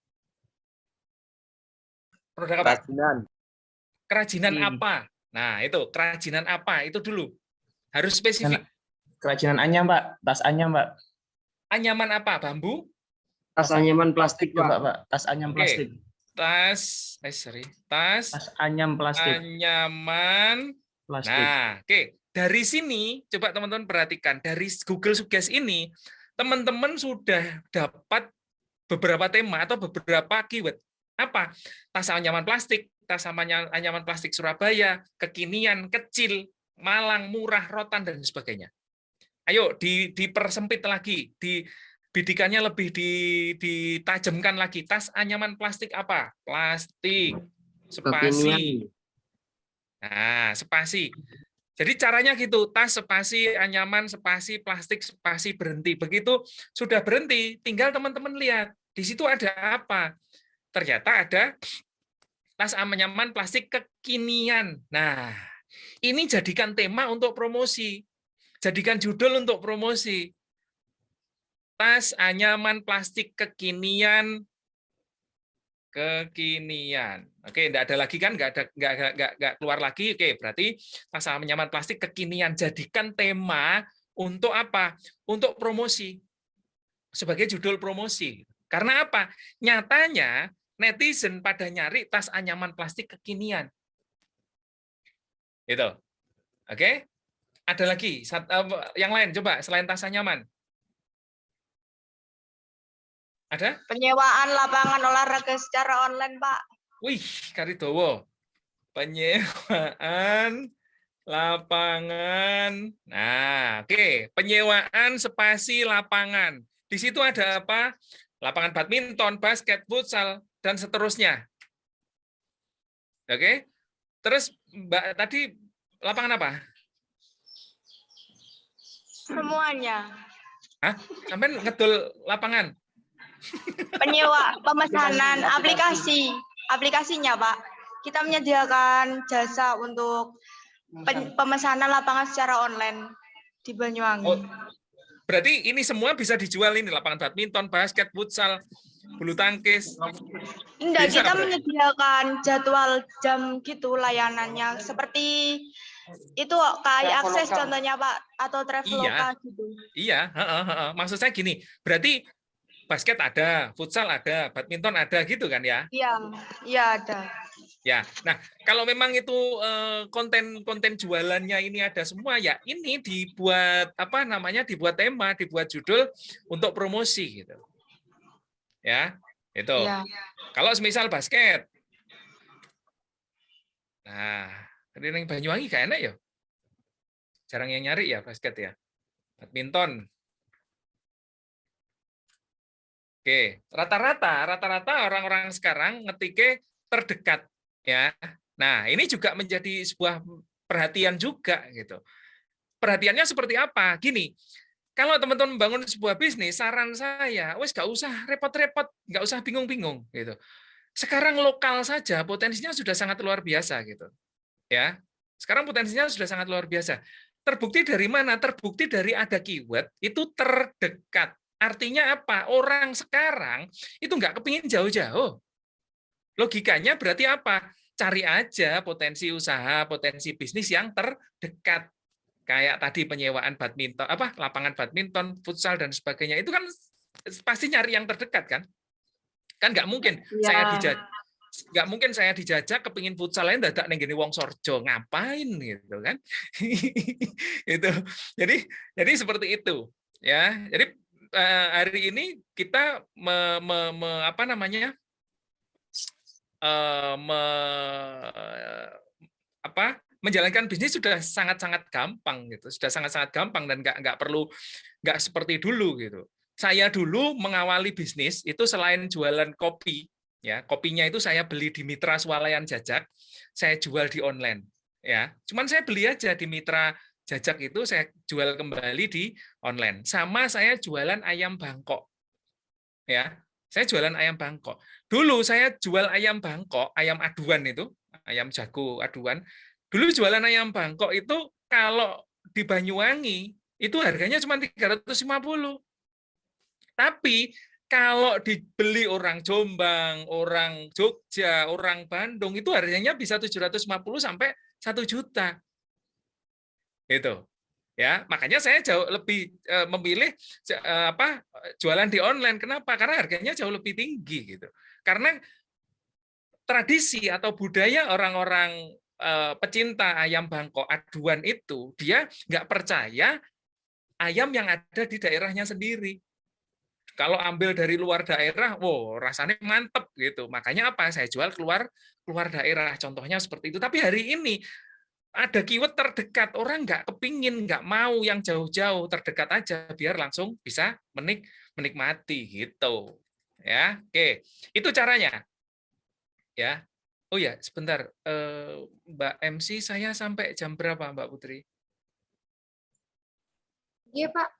Produk apa? Kerajinan apa? Nah, itu. Kerajinan apa? Itu dulu. Harus spesifik. Kerajinan anyam, Pak. Tas anyam, Pak. Anyaman apa? Bambu? Tas anyaman plastik, Pak. Tas anyam plastik. Tas anyam plastik. Anyaman plastik. Nah, oke. Dari sini, coba teman-teman perhatikan. Dari Google Suggest ini, teman-teman sudah dapat beberapa tema atau beberapa keyword. Apa? Tas anyaman plastik, tas anyaman plastik Surabaya, kekinian, kecil, Malang, murah, rotan, dan sebagainya. Ayo dipersempit lagi, bidikannya lebih ditajamkan lagi. Tas anyaman plastik apa? Plastik, spasi. Nah, spasi. Jadi caranya gitu, tas, spasi, anyaman, spasi, plastik, spasi, berhenti. Begitu sudah berhenti, tinggal teman-teman lihat. Di situ ada apa? Ternyata ada tas anyaman plastik kekinian. Nah, ini jadikan tema untuk promosi. Jadikan judul untuk promosi. Tas anyaman plastik kekinian kekinian. Oke, enggak ada lagi kan? Enggak keluar lagi. Oke, berarti tas anyaman plastik kekinian. Jadikan tema untuk apa? Untuk promosi. Sebagai judul promosi. Karena apa? Nyatanya netizen pada nyari tas anyaman plastik kekinian. Gitu. Oke? Ada lagi yang lain coba selain tas anyaman. Ada? Penyewaan lapangan olahraga secara online, Pak. Wih, Karidowo. Penyewaan lapangan. Nah, oke. Penyewaan spasi lapangan. Di situ ada apa? Lapangan badminton, basket, futsal, dan seterusnya. Oke. Terus Mbak tadi lapangan apa? Semuanya. Hah? Sampai ngedol lapangan? Pemesanan aplikasinya, Pak. Kita menyediakan jasa untuk pemesanan lapangan secara online di Banyuwangi. Oh, berarti ini semua bisa dijual ini, lapangan badminton, basket, futsal, bulu tangkis. Enggak, Bisa, kita berarti? menyediakan jadwal jam gitu layanannya. Seperti itu kayak akses contohnya, Pak, atau Traveloka gitu. Iya, maksud saya gini, berarti basket ada, futsal ada, badminton ada gitu kan ya? Iya, iya ada. Ya, nah kalau memang itu konten jualannya ini ada semua ya, ini dibuat apa namanya, dibuat tema, dibuat judul untuk promosi gitu. Ya, itu. Ya. Kalau semisal basket, nah ini Banyuwangi gak enak ya, jarang yang nyari ya basket ya, badminton. Oke, rata-rata orang-orang sekarang ngetiknya terdekat ya. Nah, ini juga menjadi sebuah perhatian juga gitu. Perhatiannya seperti apa? Gini, kalau teman-teman membangun sebuah bisnis, saran saya, wes gak usah repot-repot, gak usah bingung-bingung gitu. Sekarang lokal saja potensinya sudah sangat luar biasa gitu. Ya. Sekarang potensinya sudah sangat luar biasa. Terbukti dari mana? Terbukti dari ada keyword itu terdekat. Artinya apa? Orang sekarang itu nggak kepingin jauh-jauh. Logikanya berarti apa? Cari aja potensi usaha, potensi bisnis yang terdekat. Kayak tadi penyewaan badminton, lapangan badminton, futsal dan sebagainya. Itu kan pasti nyari yang terdekat kan? Kan nggak mungkin saya dijajak kepingin futsal lain dadak ning gene wong Sorjo, ngapain gitu kan? Itu. Jadi seperti itu ya. Jadi hari ini kita menjalankan bisnis sudah sangat-sangat gampang gitu, sudah sangat-sangat gampang dan nggak seperti dulu gitu. Saya dulu mengawali bisnis itu selain jualan kopi, ya kopinya itu saya beli di Mitra Swalayan Jajak, saya jual di online, ya. Cuman saya beli aja di Mitra Jajak itu saya jual kembali di online. Sama saya jualan ayam Bangkok. Ya, saya jualan ayam Bangkok. Dulu saya jual ayam Bangkok, ayam aduan itu, ayam jago aduan. Dulu jualan ayam Bangkok itu kalau di Banyuwangi itu harganya cuma 350. Tapi kalau dibeli orang Jombang, orang Jogja, orang Bandung itu harganya bisa 750 sampai 1 juta. Itu ya, makanya saya jauh lebih memilih jualan di online. Kenapa? Karena harganya jauh lebih tinggi gitu. Karena tradisi atau budaya orang-orang pecinta ayam Bangkok aduan itu, dia nggak percaya ayam yang ada di daerahnya sendiri. Kalau ambil dari luar daerah, wow rasanya mantep gitu. Makanya apa? Saya jual keluar daerah. Contohnya seperti itu. Tapi hari ini ada keyword terdekat, orang nggak kepingin, nggak mau yang jauh-jauh, terdekat aja biar langsung bisa menikmati gitu ya. Oke, itu caranya ya. Oh ya sebentar, Mbak MC, saya sampai jam berapa Mbak Putri? Iya Pak,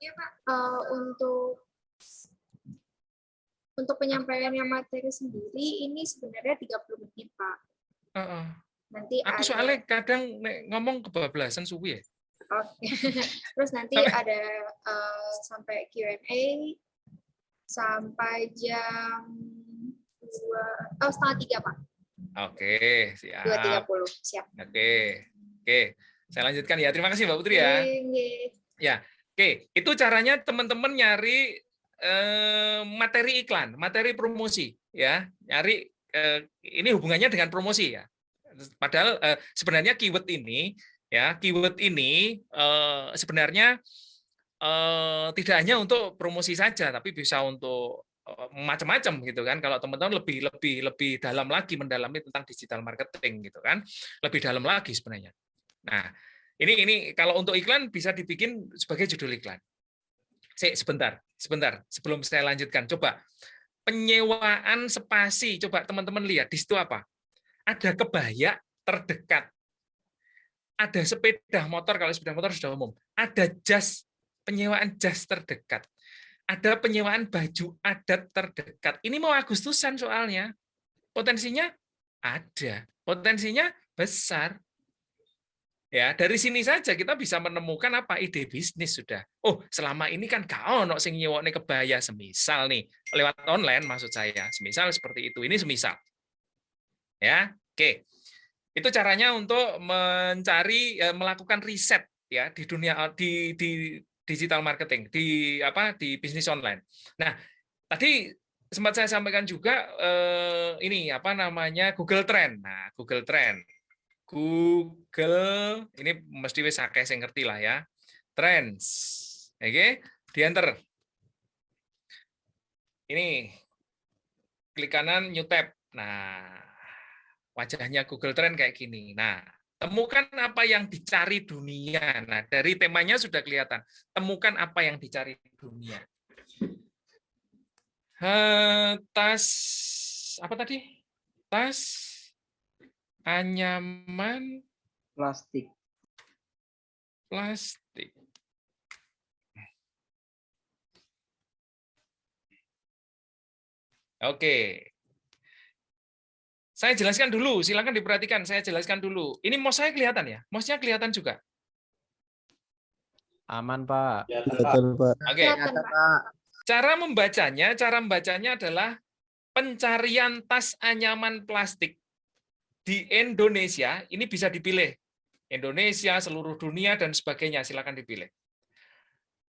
untuk penyampaiannya materi sendiri ini sebenarnya 30 menit Pak. Nanti aku soalnya kadang ngomong kebablasan suwi ya. Oke. Terus nanti ada sampai Q&A sampai jam 2 setengah 3, Pak. Oke, siap. 2.30, siap. Oke, saya lanjutkan ya. Terima kasih Mbak Putri ya. Ya, oke. Itu caranya teman-teman nyari materi iklan, materi promosi, ya. Nyari ini hubungannya dengan promosi ya. Padahal sebenarnya keyword ini, ya, sebenarnya tidak hanya untuk promosi saja, tapi bisa untuk macam-macam gitu kan. Kalau teman-teman lebih dalam lagi mendalami tentang digital marketing gitu kan, lebih dalam lagi sebenarnya. Nah, ini kalau untuk iklan bisa dibikin sebagai judul iklan. Sebentar sebelum saya lanjutkan, coba penyewaan spasi, coba teman-teman lihat di situ apa? Ada kebaya terdekat, ada sepeda motor, kalau sepeda motor sudah umum, ada jas, penyewaan jas terdekat, ada penyewaan baju adat terdekat. Ini mau Agustusan soalnya, potensinya ada, potensinya besar. Ya, dari sini saja kita bisa menemukan apa ide bisnis sudah. Oh, selama ini kan gak ono sing nyewone kebaya, semisal nih lewat online maksud saya, semisal seperti itu. Ini semisal. Ya, oke. Itu caranya untuk melakukan riset ya di dunia di digital marketing, di bisnis online. Nah, tadi sempat saya sampaikan juga ini Google Trend. Nah, Google ini mesti wis akeh sing ngerti lah ya. Trends. Oke, di enter. Ini klik kanan new tab. Nah, wajahnya Google Trend kayak gini. Nah, temukan apa yang dicari dunia. Nah, dari temanya sudah kelihatan. Temukan apa yang dicari dunia. Tas apa tadi? Tas anyaman plastik. Oke. Saya jelaskan dulu, silakan diperhatikan, saya jelaskan dulu. Ini mouse saya kelihatan ya? Mouse-nya kelihatan juga? Aman, Pak. Betul, Pak. Oke. Cara membacanya adalah pencarian tas anyaman plastik di Indonesia. Ini bisa dipilih. Indonesia, seluruh dunia, dan sebagainya. Silakan dipilih.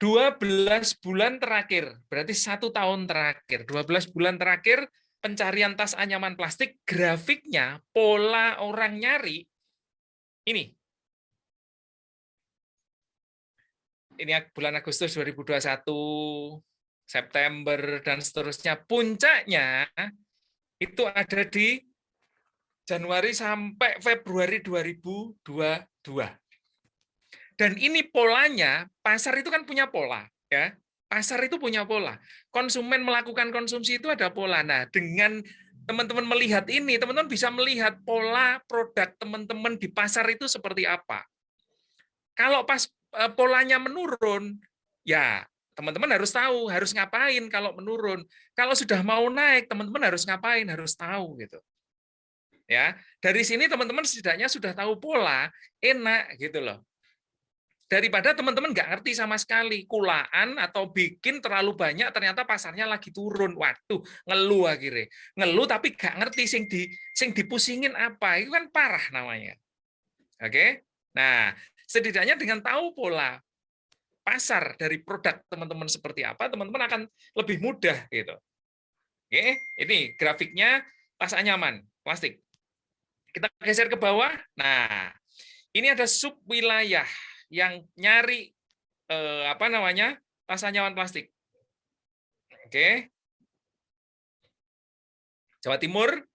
12 bulan terakhir, berarti 1 tahun terakhir. 12 bulan terakhir, pencarian tas anyaman plastik, grafiknya, pola orang nyari, ini. Ini bulan Agustus 2021, September, dan seterusnya. Puncaknya itu ada di Januari sampai Februari 2022. Dan ini polanya, pasar itu kan punya pola, ya. Pasar itu punya pola. Konsumen melakukan konsumsi itu ada pola. Nah, dengan teman-teman melihat ini, teman-teman bisa melihat pola produk teman-teman di pasar itu seperti apa. Kalau pas polanya menurun, ya teman-teman harus tahu, harus ngapain kalau menurun. Kalau sudah mau naik, teman-teman harus ngapain, harus tahu gitu. Ya, dari sini teman-teman setidaknya sudah tahu pola, enak gitu loh. Daripada teman-teman nggak ngerti sama sekali, kulaan atau bikin terlalu banyak, ternyata pasarnya lagi turun. Waduh, ngeluh akhirnya. Ngeluh tapi nggak ngerti sing dipusingin apa. Itu kan parah namanya. Oke? Nah, setidaknya dengan tahu pola pasar dari produk teman-teman seperti apa, teman-teman akan lebih mudah gitu. Oke? Ini grafiknya tas anyaman plastik. Kita geser ke bawah. Nah, ini ada sub wilayah yang nyari tas anyaman plastik. Oke. Jawa Timur,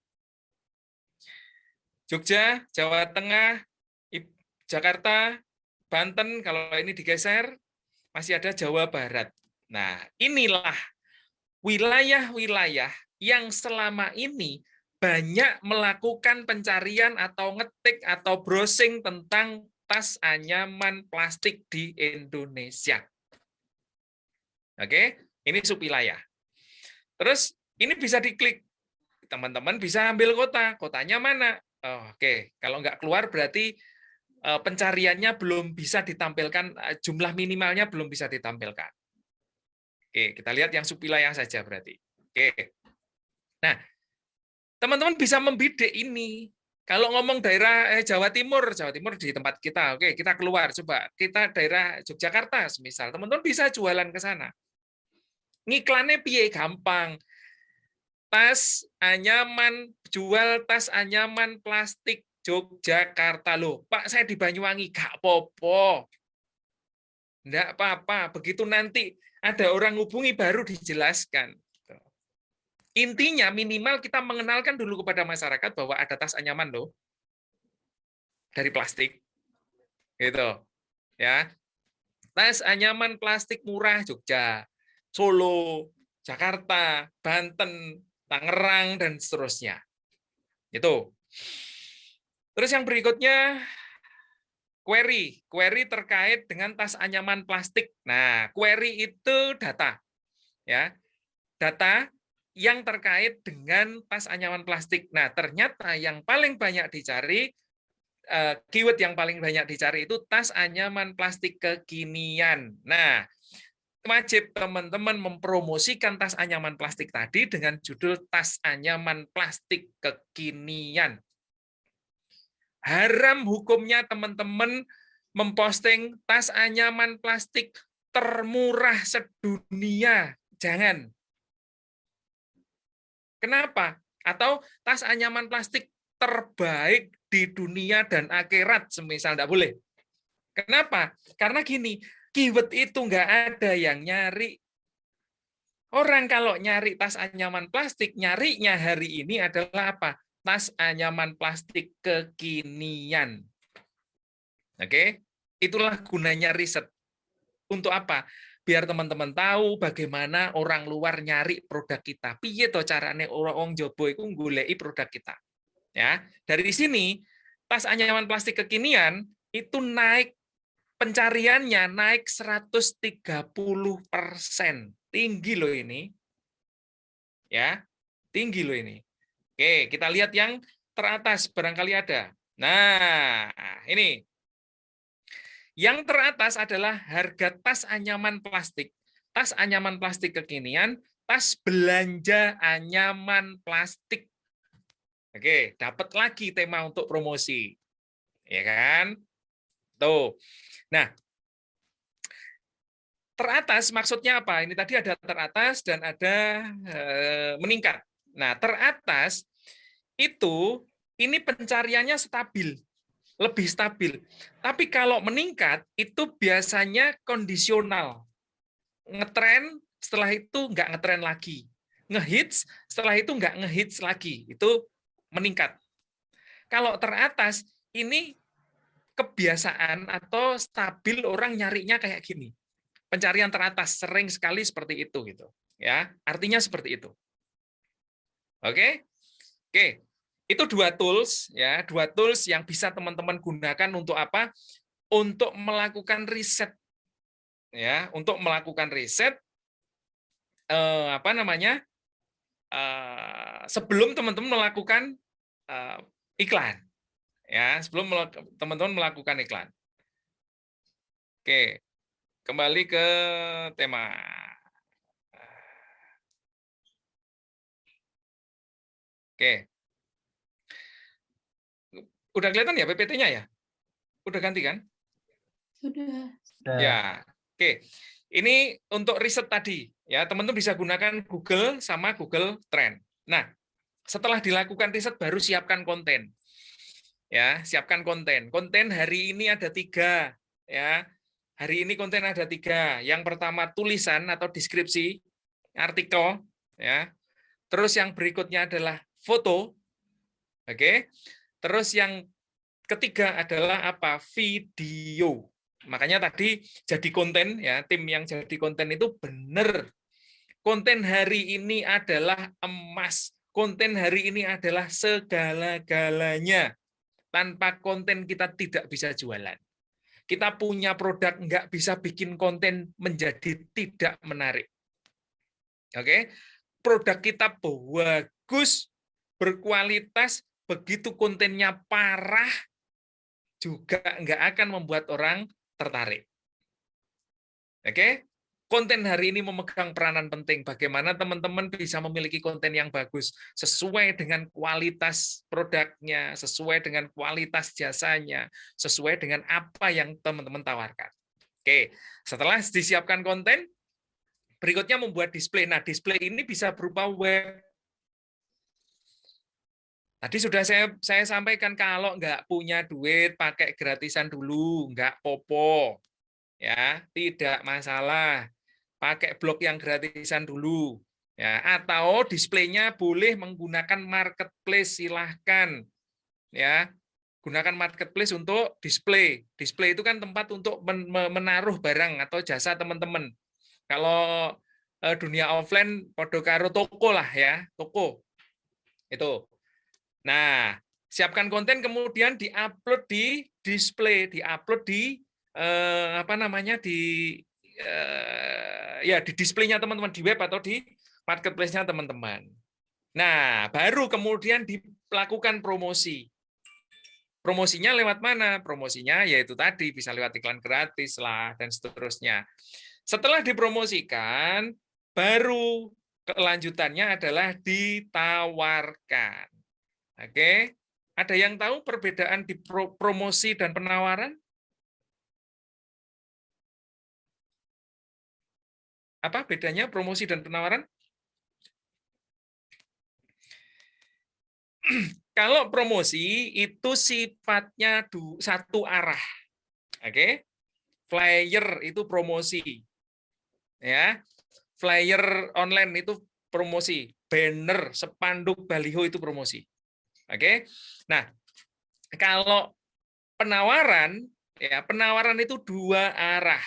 Jogja, Jawa Tengah, Jakarta, Banten, kalau ini digeser, masih ada Jawa Barat. Nah, inilah wilayah-wilayah yang selama ini banyak melakukan pencarian atau ngetik atau browsing tentang tas anyaman plastik di Indonesia. Oke, ini subwilayah. Terus ini bisa diklik. Teman-teman bisa ambil kota. Kotanya mana? Oke, kalau nggak keluar berarti pencariannya belum bisa ditampilkan, jumlah minimalnya belum bisa ditampilkan. Oke, kita lihat yang subwilayah saja berarti. Oke. Nah, Teman-teman bisa membidik ini. Kalau ngomong daerah Jawa Timur di tempat kita, oke, kita keluar, coba kita daerah Yogyakarta, misal, teman-teman bisa jualan ke sana. Ngiklannya piye gampang. Tas anyaman, jual tas anyaman plastik Yogyakarta. Loh, Pak, saya di Banyuwangi, gak apa-apa. Enggak apa-apa, begitu nanti ada orang hubungi baru dijelaskan. Intinya minimal kita mengenalkan dulu kepada masyarakat bahwa ada tas anyaman loh dari plastik. Gitu. Ya. Tas anyaman plastik murah Jogja, Solo, Jakarta, Banten, Tangerang dan seterusnya. Itu. Terus yang berikutnya query terkait dengan tas anyaman plastik. Nah, query itu data. Ya. Data yang terkait dengan tas anyaman plastik. Nah, ternyata yang paling banyak dicari, keyword yang paling banyak dicari itu tas anyaman plastik kekinian. Nah, wajib teman-teman mempromosikan tas anyaman plastik tadi dengan judul tas anyaman plastik kekinian. Haram hukumnya teman-teman memposting tas anyaman plastik termurah sedunia. Jangan. Kenapa? Atau tas anyaman plastik terbaik di dunia dan akhirat, semisal tidak boleh. Kenapa? Karena gini, keyword itu nggak ada yang nyari. Orang kalau nyari tas anyaman plastik, nyarinya hari ini adalah apa? Tas anyaman plastik kekinian. Oke? Itulah gunanya riset. Untuk apa? Biar teman-teman tahu bagaimana orang luar nyari produk kita. Piye to carane orang jobo iku goleki produk kita. Ya, dari sini tas anyaman plastik kekinian itu naik pencariannya naik 130%. Tinggi loh ini. Ya, tinggi loh ini. Oke, kita lihat yang teratas barangkali ada. Nah, ini. Yang teratas adalah harga tas anyaman plastik. Tas anyaman plastik kekinian, tas belanja anyaman plastik. Oke, dapat lagi tema untuk promosi. Ya kan? Tuh. Nah, teratas maksudnya apa? Ini tadi ada teratas dan ada meningkat. Nah, teratas itu ini pencariannya stabil. Lebih stabil. Tapi kalau meningkat, itu biasanya kondisional. Ngetren, setelah itu nggak ngetren lagi. Ngehits, setelah itu nggak ngehits lagi. Itu meningkat. Kalau teratas, ini kebiasaan atau stabil orang nyarinya kayak gini. Pencarian teratas sering sekali seperti itu. Gitu. Ya, artinya seperti itu. Oke? Oke. Itu dua tools yang bisa teman-teman gunakan untuk apa? Untuk melakukan riset, ya, untuk melakukan riset, sebelum teman-teman melakukan iklan, ya, sebelum teman-teman melakukan iklan. Oke, kembali ke tema. Oke. Udah kelihatan ya PPT-nya ya? Udah ganti kan? Sudah. Ya, oke. Ini untuk riset tadi, ya teman-teman bisa gunakan Google sama Google Trend. Nah, setelah dilakukan riset baru siapkan konten. Ya, siapkan konten. Konten hari ini ada 3, ya. Hari ini konten ada 3. Yang pertama tulisan atau deskripsi, artikel, ya. Terus yang berikutnya adalah foto, oke. Terus yang ketiga adalah apa? Video. Makanya tadi jadi konten, ya, tim yang jadi konten itu benar. Konten hari ini adalah emas. Konten hari ini adalah segala-galanya. Tanpa konten kita tidak bisa jualan. Kita punya produk nggak bisa bikin konten menjadi tidak menarik. Oke, produk kita bagus, berkualitas. Begitu kontennya parah, juga nggak akan membuat orang tertarik. Oke, Konten hari ini memegang peranan penting. Bagaimana teman-teman bisa memiliki konten yang bagus sesuai dengan kualitas produknya, sesuai dengan kualitas jasanya, sesuai dengan apa yang teman-teman tawarkan. Oke, setelah disiapkan konten, berikutnya membuat display. Nah, display ini bisa berupa web. Tadi sudah saya sampaikan, kalau nggak punya duit, pakai gratisan dulu, nggak popo. Ya, tidak masalah. Pakai blog yang gratisan dulu. Ya, atau displaynya boleh menggunakan marketplace, silahkan. Ya, gunakan marketplace untuk display. Display itu kan tempat untuk menaruh barang atau jasa teman-teman. Kalau dunia offline, podo karo toko lah ya, toko. Itu. Nah, siapkan konten kemudian diupload di display, diupload di di displaynya teman-teman di web atau di marketplace-nya teman-teman. Nah, baru kemudian dilakukan promosi. Promosinya lewat mana? Promosinya yaitu tadi bisa lewat iklan gratis lah dan seterusnya. Setelah dipromosikan, baru kelanjutannya adalah ditawarkan. Oke, ada yang tahu perbedaan di promosi dan penawaran? Apa bedanya promosi dan penawaran? Kalau promosi itu sifatnya satu arah. Oke. Flyer itu promosi. Ya. Flyer online itu promosi, banner, spanduk, baliho itu promosi. Oke. Nah, kalau penawaran ya, penawaran itu dua arah.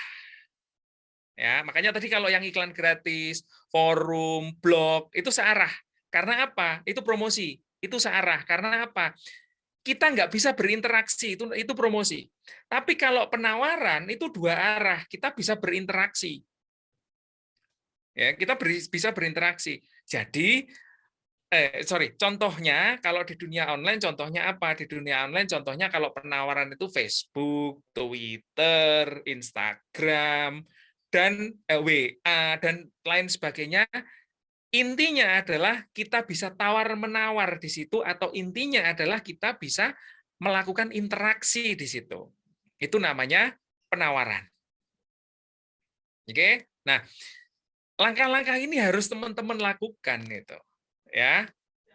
Ya, makanya tadi kalau yang iklan gratis, forum, blog itu searah. Karena apa? Itu promosi. Itu searah. Karena apa? Kita nggak bisa berinteraksi, itu promosi. Tapi kalau penawaran itu dua arah, kita bisa berinteraksi. Ya, kita bisa berinteraksi. Jadi contohnya kalau di dunia online, contohnya apa? Di dunia online, contohnya kalau penawaran itu Facebook, Twitter, Instagram, dan WA, dan lain sebagainya. Intinya adalah kita bisa tawar-menawar di situ, atau intinya adalah kita bisa melakukan interaksi di situ. Itu namanya penawaran. Oke? Nah, langkah-langkah ini harus teman-teman lakukan gitu. Ya,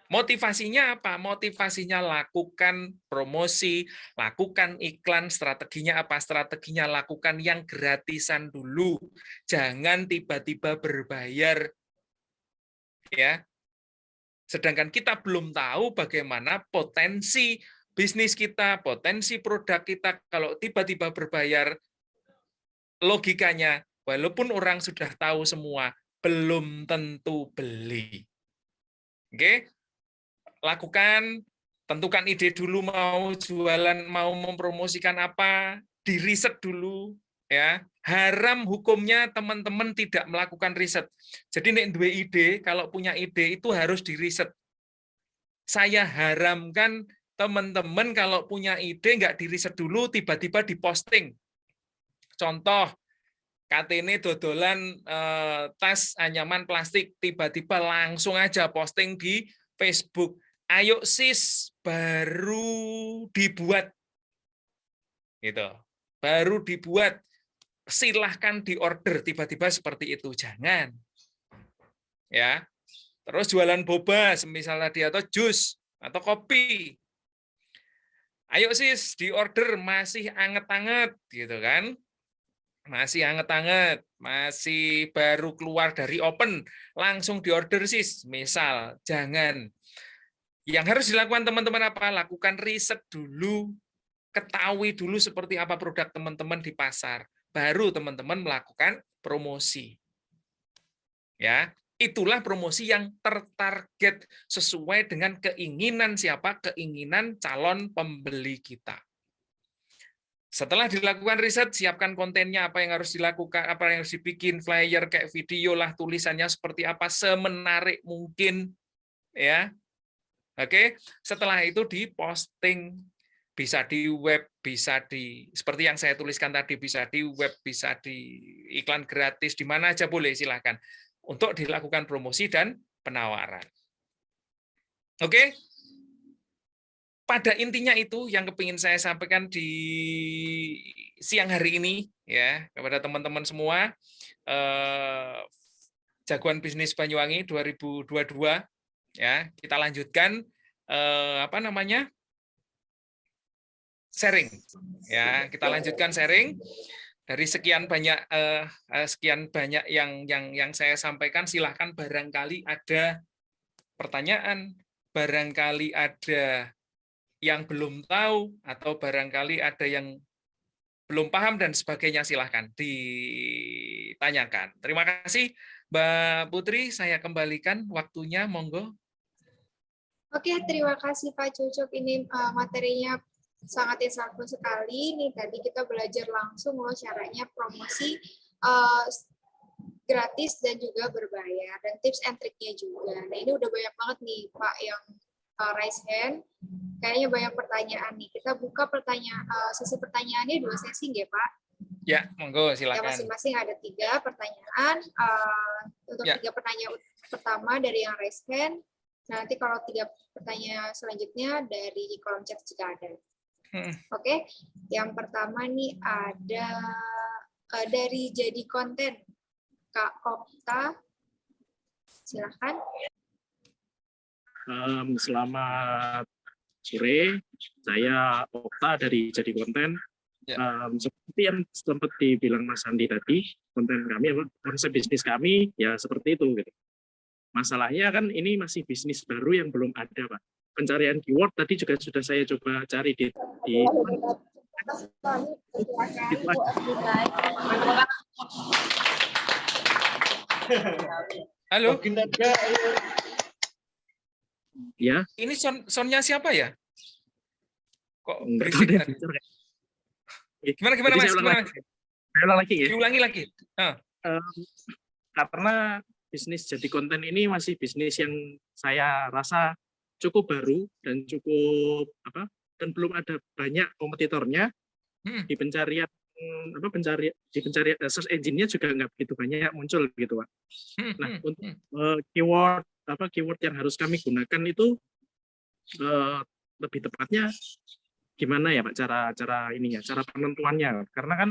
motivasinya apa? Motivasinya lakukan promosi, lakukan iklan. Strateginya apa? Strateginya lakukan yang gratisan dulu, jangan tiba-tiba berbayar. Ya, sedangkan kita belum tahu bagaimana potensi bisnis kita, potensi produk kita. Kalau tiba-tiba berbayar, logikanya, walaupun orang sudah tahu semua, belum tentu beli. Oke, lakukan, tentukan ide dulu, mau jualan, mau mempromosikan apa, di riset dulu, ya. Haram hukumnya teman-teman tidak melakukan riset. Jadi nek dua ide, kalau punya ide itu harus di riset. Saya haramkan teman-teman kalau punya ide nggak di riset dulu, tiba-tiba diposting. Contoh, KTN dodolan tas anyaman plastik, tiba-tiba langsung aja posting di Facebook. Ayo sis, baru dibuat. Gitu. Baru dibuat. Silahkan diorder, tiba-tiba seperti itu. Jangan. Ya. Terus jualan boba, misalnya dia atau jus atau kopi. Ayo sis, diorder, masih anget-anget gitu kan. Masih anget-anget, masih baru keluar dari open, langsung diorder sis, misal. Jangan. Yang harus dilakukan teman-teman apa? Lakukan riset dulu, ketahui dulu seperti apa produk teman-teman di pasar, baru teman-teman melakukan promosi. Ya, itulah promosi yang tertarget sesuai dengan keinginan siapa? Keinginan calon pembeli kita. Setelah dilakukan riset, siapkan kontennya, apa yang harus dilakukan, apa yang harus dibikin, flyer, kayak video lah, tulisannya seperti apa, semenarik mungkin. Ya, oke. Setelah itu diposting. bisa di web, bisa di seperti yang saya tuliskan tadi, bisa di web, bisa di iklan gratis, di mana aja boleh, silahkan untuk dilakukan promosi dan penawaran. Oke, pada intinya itu yang kepingin saya sampaikan di siang hari ini ya kepada teman-teman semua. Jagoan Bisnis Banyuwangi 2022 ya, kita lanjutkan sharing ya, kita lanjutkan sharing. Dari sekian banyak yang saya sampaikan, silahkan barangkali ada pertanyaan, barangkali ada yang belum tahu, atau barangkali ada yang belum paham dan sebagainya, silahkan ditanyakan. Terima kasih Mbak Putri, saya kembalikan waktunya, monggo. Oke, terima kasih Pak Cucuk. Ini materinya sangat insightful sekali. Nih tadi kita belajar langsung loh caranya promosi gratis dan juga berbayar, dan tips and triknya juga. Nah ini udah banyak banget nih Pak yang raise hand. Kayaknya banyak pertanyaan nih. Kita buka sesi pertanyaannya 2 sesi nggak Pak? Ya, monggo silakan. Ya, masing-masing ada 3 pertanyaan. Untuk 3 pertanyaan pertama dari yang raise hand. Nanti kalau 3 pertanyaan selanjutnya dari kolom chat jika ada. Oke, yang pertama nih ada dari Jadi Konten, Kak Okta, silahkan. Selamat sore, saya Okta dari Jadi Konten. Seperti yang sempat dibilang Mas Andi tadi, konten kami, konsep bisnis kami ya seperti itu gitu. Masalahnya kan ini masih bisnis baru yang belum ada, Pak. Pencarian keyword tadi juga sudah saya coba cari di Halo. Ya. Ini soundnya siapa ya? Kok berisik? Gimana Mas? Saya ulang lagi ya. Diulangi lagi. Karena bisnis Jadi Konten ini masih bisnis yang saya rasa cukup baru dan cukup dan belum ada banyak kompetitornya. Di pencarian search engine-nya juga nggak begitu banyak muncul gitu, Pak. Nah, untuk keyword yang harus kami gunakan itu lebih tepatnya gimana ya Pak cara penentuannya, karena kan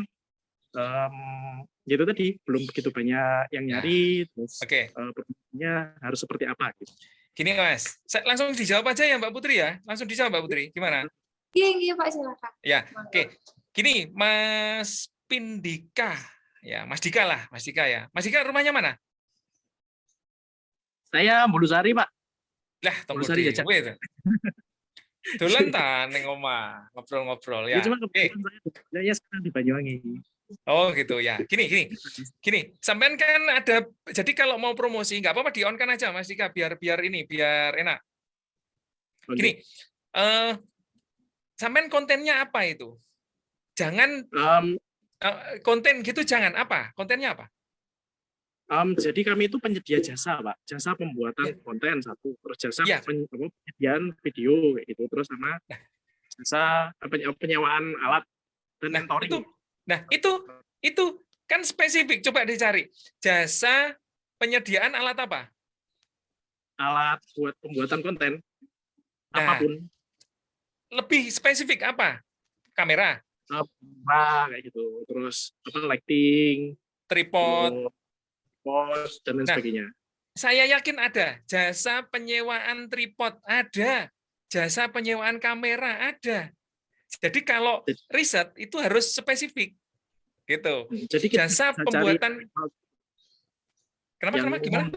gitu tadi belum begitu banyak yang nyari, terus pertanyaannya harus seperti apa gitu. Gini Mas, langsung dijawab aja ya Mbak Putri ya, langsung dijawab Mbak Putri, gimana? Iya Pak, silakan. Ya, oke. Gini Mas Pindika, ya Mas Dika lah, Mas Dika ya. Mas Dika rumahnya mana? Saya Bulusari Pak. Lah, Bulusari aja. Dolan ta ning omah, ngobrol-ngobrol ya. Cuma saya sekarang di Banyuwangi. Oh gitu ya. Gini. Sampean kan ada, jadi kalau mau promosi nggak apa-apa di on kan aja Mas Dika, biar enak. Gini, sampean kontennya apa itu? Jangan konten gitu, jangan apa? Kontennya apa? Jadi kami itu penyedia jasa, Pak. Jasa pembuatan konten satu, terus jasa penyediaan video kayak gitu, terus sama jasa penyewaan alat dan mentoring. Itu kan spesifik, coba dicari. Jasa penyediaan alat apa? Alat buat pembuatan konten. Apapun. Lebih spesifik apa? Kamera. Kayak gitu. Terus lighting, tripod, dan lain sebagainya. Saya yakin ada jasa penyewaan tripod, ada jasa penyewaan kamera, ada. Jadi kalau riset itu harus spesifik, gitu. Jadi jasa pembuatan. Kenapa? Gimana?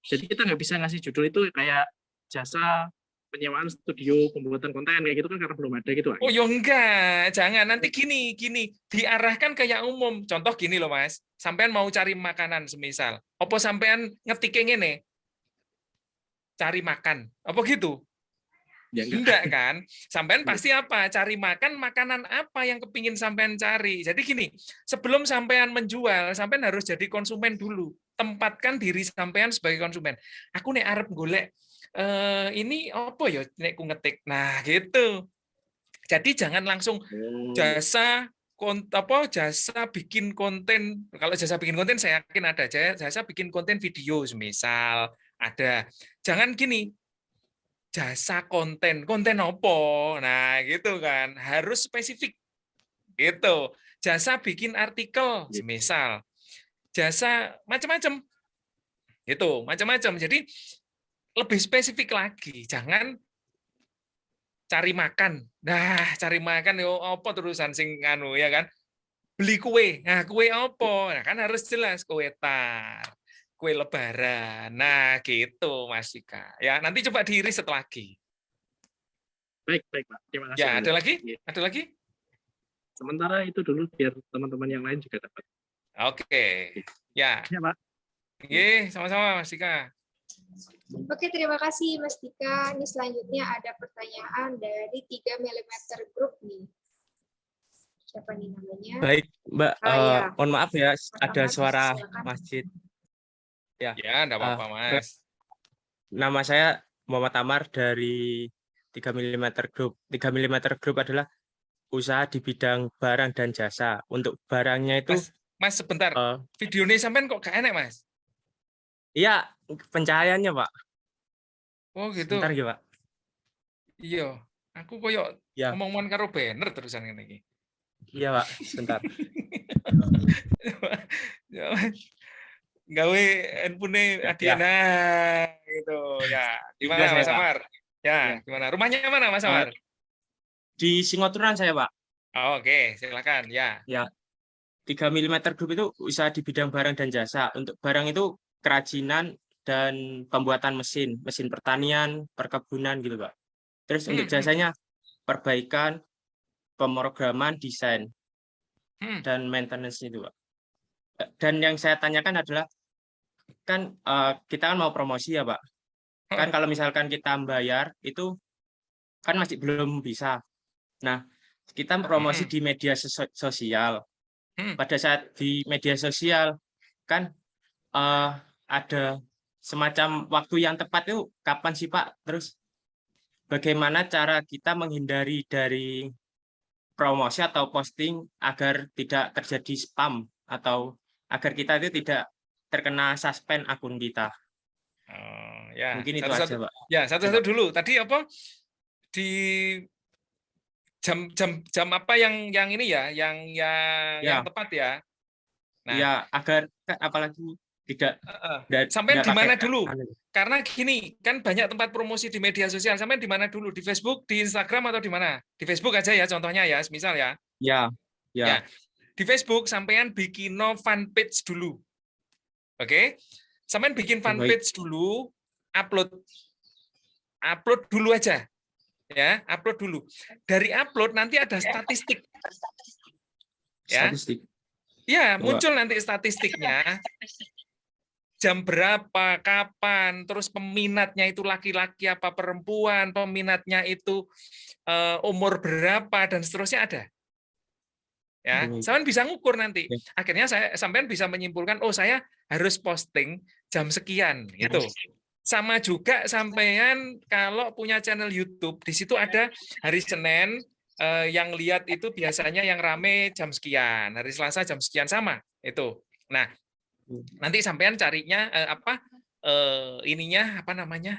Jadi kita nggak bisa ngasih judul itu kayak jasa penyewaan studio pembuatan konten kayak gitu kan, karena belum ada gitu. Oh ya enggak, jangan. Nanti gini, diarahkan kayak umum. Contoh gini loh Mas, sampean mau cari makanan semisal, apa sampean ngetiknya ngene, cari makan, apa gitu? Ya enggak kan? Sampean pasti apa? Cari makan, makanan apa yang kepingin sampean cari. Jadi gini, sebelum sampean menjual, sampean harus jadi konsumen dulu. Tempatkan diri sampean sebagai konsumen. Aku nek arep golek ini apa ya nek ku ngetik. Nah, gitu. Jadi jangan langsung jasa bikin konten. Kalau jasa bikin konten saya yakin ada, jasa bikin konten video misal ada. Jangan gini, jasa konten opo. Nah, gitu kan. Harus spesifik. Gitu. Jasa bikin artikel misal. Jasa macam-macam. Gitu, macam-macam. Jadi lebih spesifik lagi. Jangan cari makan. Nah, cari makan yo apa terusan sing anu ya kan? Beli kue. Nah, kue apa? Nah, kan harus jelas kue tar, kue lebaran. Nah, gitu Mas Dika. Ya, nanti coba di-riset lagi. Baik, Pak. Terima kasih. Ya, ada lagi? Ada lagi? Sementara itu dulu biar teman-teman yang lain juga dapat. Oke. Ya. Ya, Pak. Oke, sama-sama Mas Dika. Oke, terima kasih Mas Dika. Ini selanjutnya ada pertanyaan dari 3 mm Group nih. Siapa nih namanya? Baik, Mbak. Ya. Mohon maaf ya, ada Mas, suara silakan. masjid. Ya, enggak apa-apa, Mas. Nama saya Muhammad Amar dari 3 mm Group. 3 mm Group adalah usaha di bidang barang dan jasa. Untuk barangnya itu... Mas sebentar. Video ini sampean kok gak enak, Mas? Iya, pencahayaannya, Pak. Oh gitu. Sebentar ya, Pak. Iya, aku koyo ngomong karo banner terusan ngene iki. Iya, Pak. Sebentar. Gawe handphone Adiana gitu ya. Gimana Mas Amar? Ya, gimana? Rumahnya mana Mas Amar? Di Singoturan saya, Pak. Oh, oke, silakan ya. Ya. 3 mm Group itu usaha di bidang barang dan jasa. Untuk barang itu kerajinan dan pembuatan mesin pertanian, perkebunan gitu, Pak. Terus untuk jasanya perbaikan, pemrograman, desain, dan maintenance itu, Pak. Dan yang saya tanyakan adalah, kan kita kan mau promosi ya, Pak. Kan kalau misalkan kita bayar, itu kan masih belum bisa. Nah, kita promosi di media sosial. Pada saat di media sosial, kan ada semacam waktu yang tepat itu kapan sih Pak? Terus bagaimana cara kita menghindari dari promosi atau posting agar tidak terjadi spam atau agar kita itu tidak terkena suspend akun kita? Ya, mungkin itu aja, Pak. Ya, satu-satu dulu. Tadi apa? Di jam apa yang ini ya, yang tepat ya. Nah, ya agar apalagi tidak sampai di mana dulu? Karena gini, kan banyak tempat promosi di media sosial. Sampai di mana dulu? Di Facebook, di Instagram atau di mana? Di Facebook aja ya contohnya ya, misal ya. Ya. Di Facebook sampean bikin fanpage dulu. Oke? Sampean bikin fanpage dulu, upload dulu aja. Ya, upload dulu. Dari upload nanti ada statistik. Ya. Statistik. Ya, muncul nanti statistiknya. Jam berapa, kapan, terus peminatnya itu laki-laki apa perempuan, peminatnya itu umur berapa dan seterusnya ada. Ya, sampean bisa ngukur nanti. Akhirnya sampean bisa menyimpulkan, oh saya harus posting jam sekian gitu. Sama juga sampean kalau punya channel YouTube, di situ ada hari Senin yang lihat itu biasanya yang rame jam sekian, hari Selasa jam sekian sama itu. Nah, nanti sampean carinya ininya apa namanya?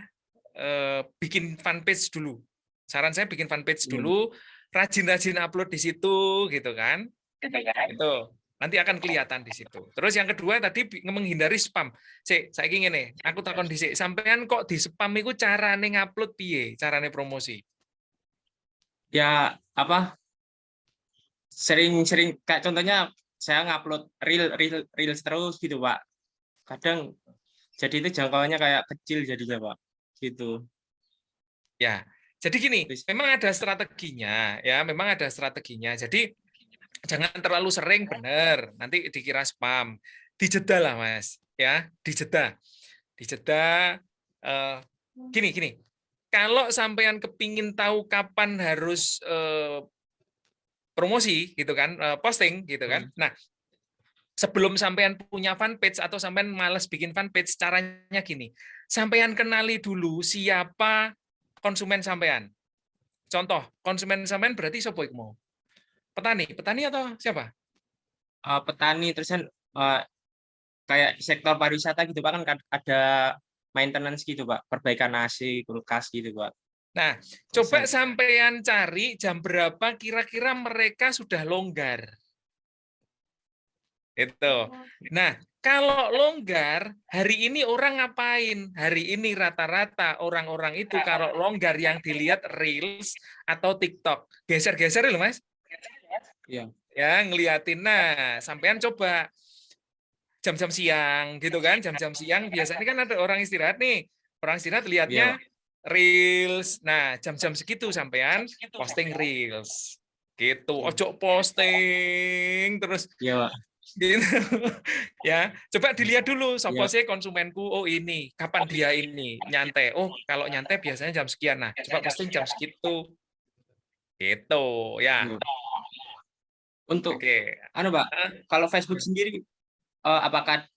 Bikin fanpage dulu. Saran saya bikin fanpage dulu, rajin-rajin upload di situ gitu kan. Itu. Nanti akan kelihatan di situ. Terus yang kedua tadi menghindari spam. Saya ingin nih, aku takon dhisik, sampean kok di spam iku carane ngupload piye? Carane promosi? Ya, apa? Sering kayak contohnya saya ngupload reels terus gitu, Pak. Kadang jadi itu jangkauannya kayak kecil jadinya, Pak. Gitu. Ya. Jadi gini, memang ada strateginya, ya, memang ada strateginya. Jadi jangan terlalu sering, benar, nanti dikira spam. Dijeda lah, Mas, ya, dijeda. Gini. Kalau sampean kepingin tahu kapan harus promosi, gitu kan, posting, gitu kan. Nah, sebelum sampean punya fanpage atau sampean malas bikin fanpage, caranya gini. Sampean kenali dulu siapa konsumen sampean. Contoh, konsumen sampean berarti siapa iku mau? Petani atau siapa? Petani, terus kan kayak sektor pariwisata gitu Pak, kan ada maintenance gitu Pak, perbaikan AC, kulkas gitu Pak. Nah, coba sampean cari jam berapa kira-kira mereka sudah longgar. Itu. Nah, kalau longgar, hari ini orang ngapain? Hari ini rata-rata orang-orang itu kalau longgar yang dilihat Reels atau TikTok. Geser-geser loh, Mas. Iya. Ya, ngeliatin. Nah, sampean coba jam-jam siang gitu kan, jam-jam siang biasanya kan ada orang istirahat nih. Orang istirahat lihatnya Reels. Nah, jam-jam segitu sampean posting Reels. Gitu. Ojo posting terus. Iya, Pak. Gitu. Ya, coba dilihat dulu sopo sih konsumenku. Oh, ini. Kapan dia ini nyantai? Oh, kalau nyantai biasanya jam sekian. Nah, coba posting jam segitu. Gitu, ya. Untuk Pak, kalau Facebook sendiri apakah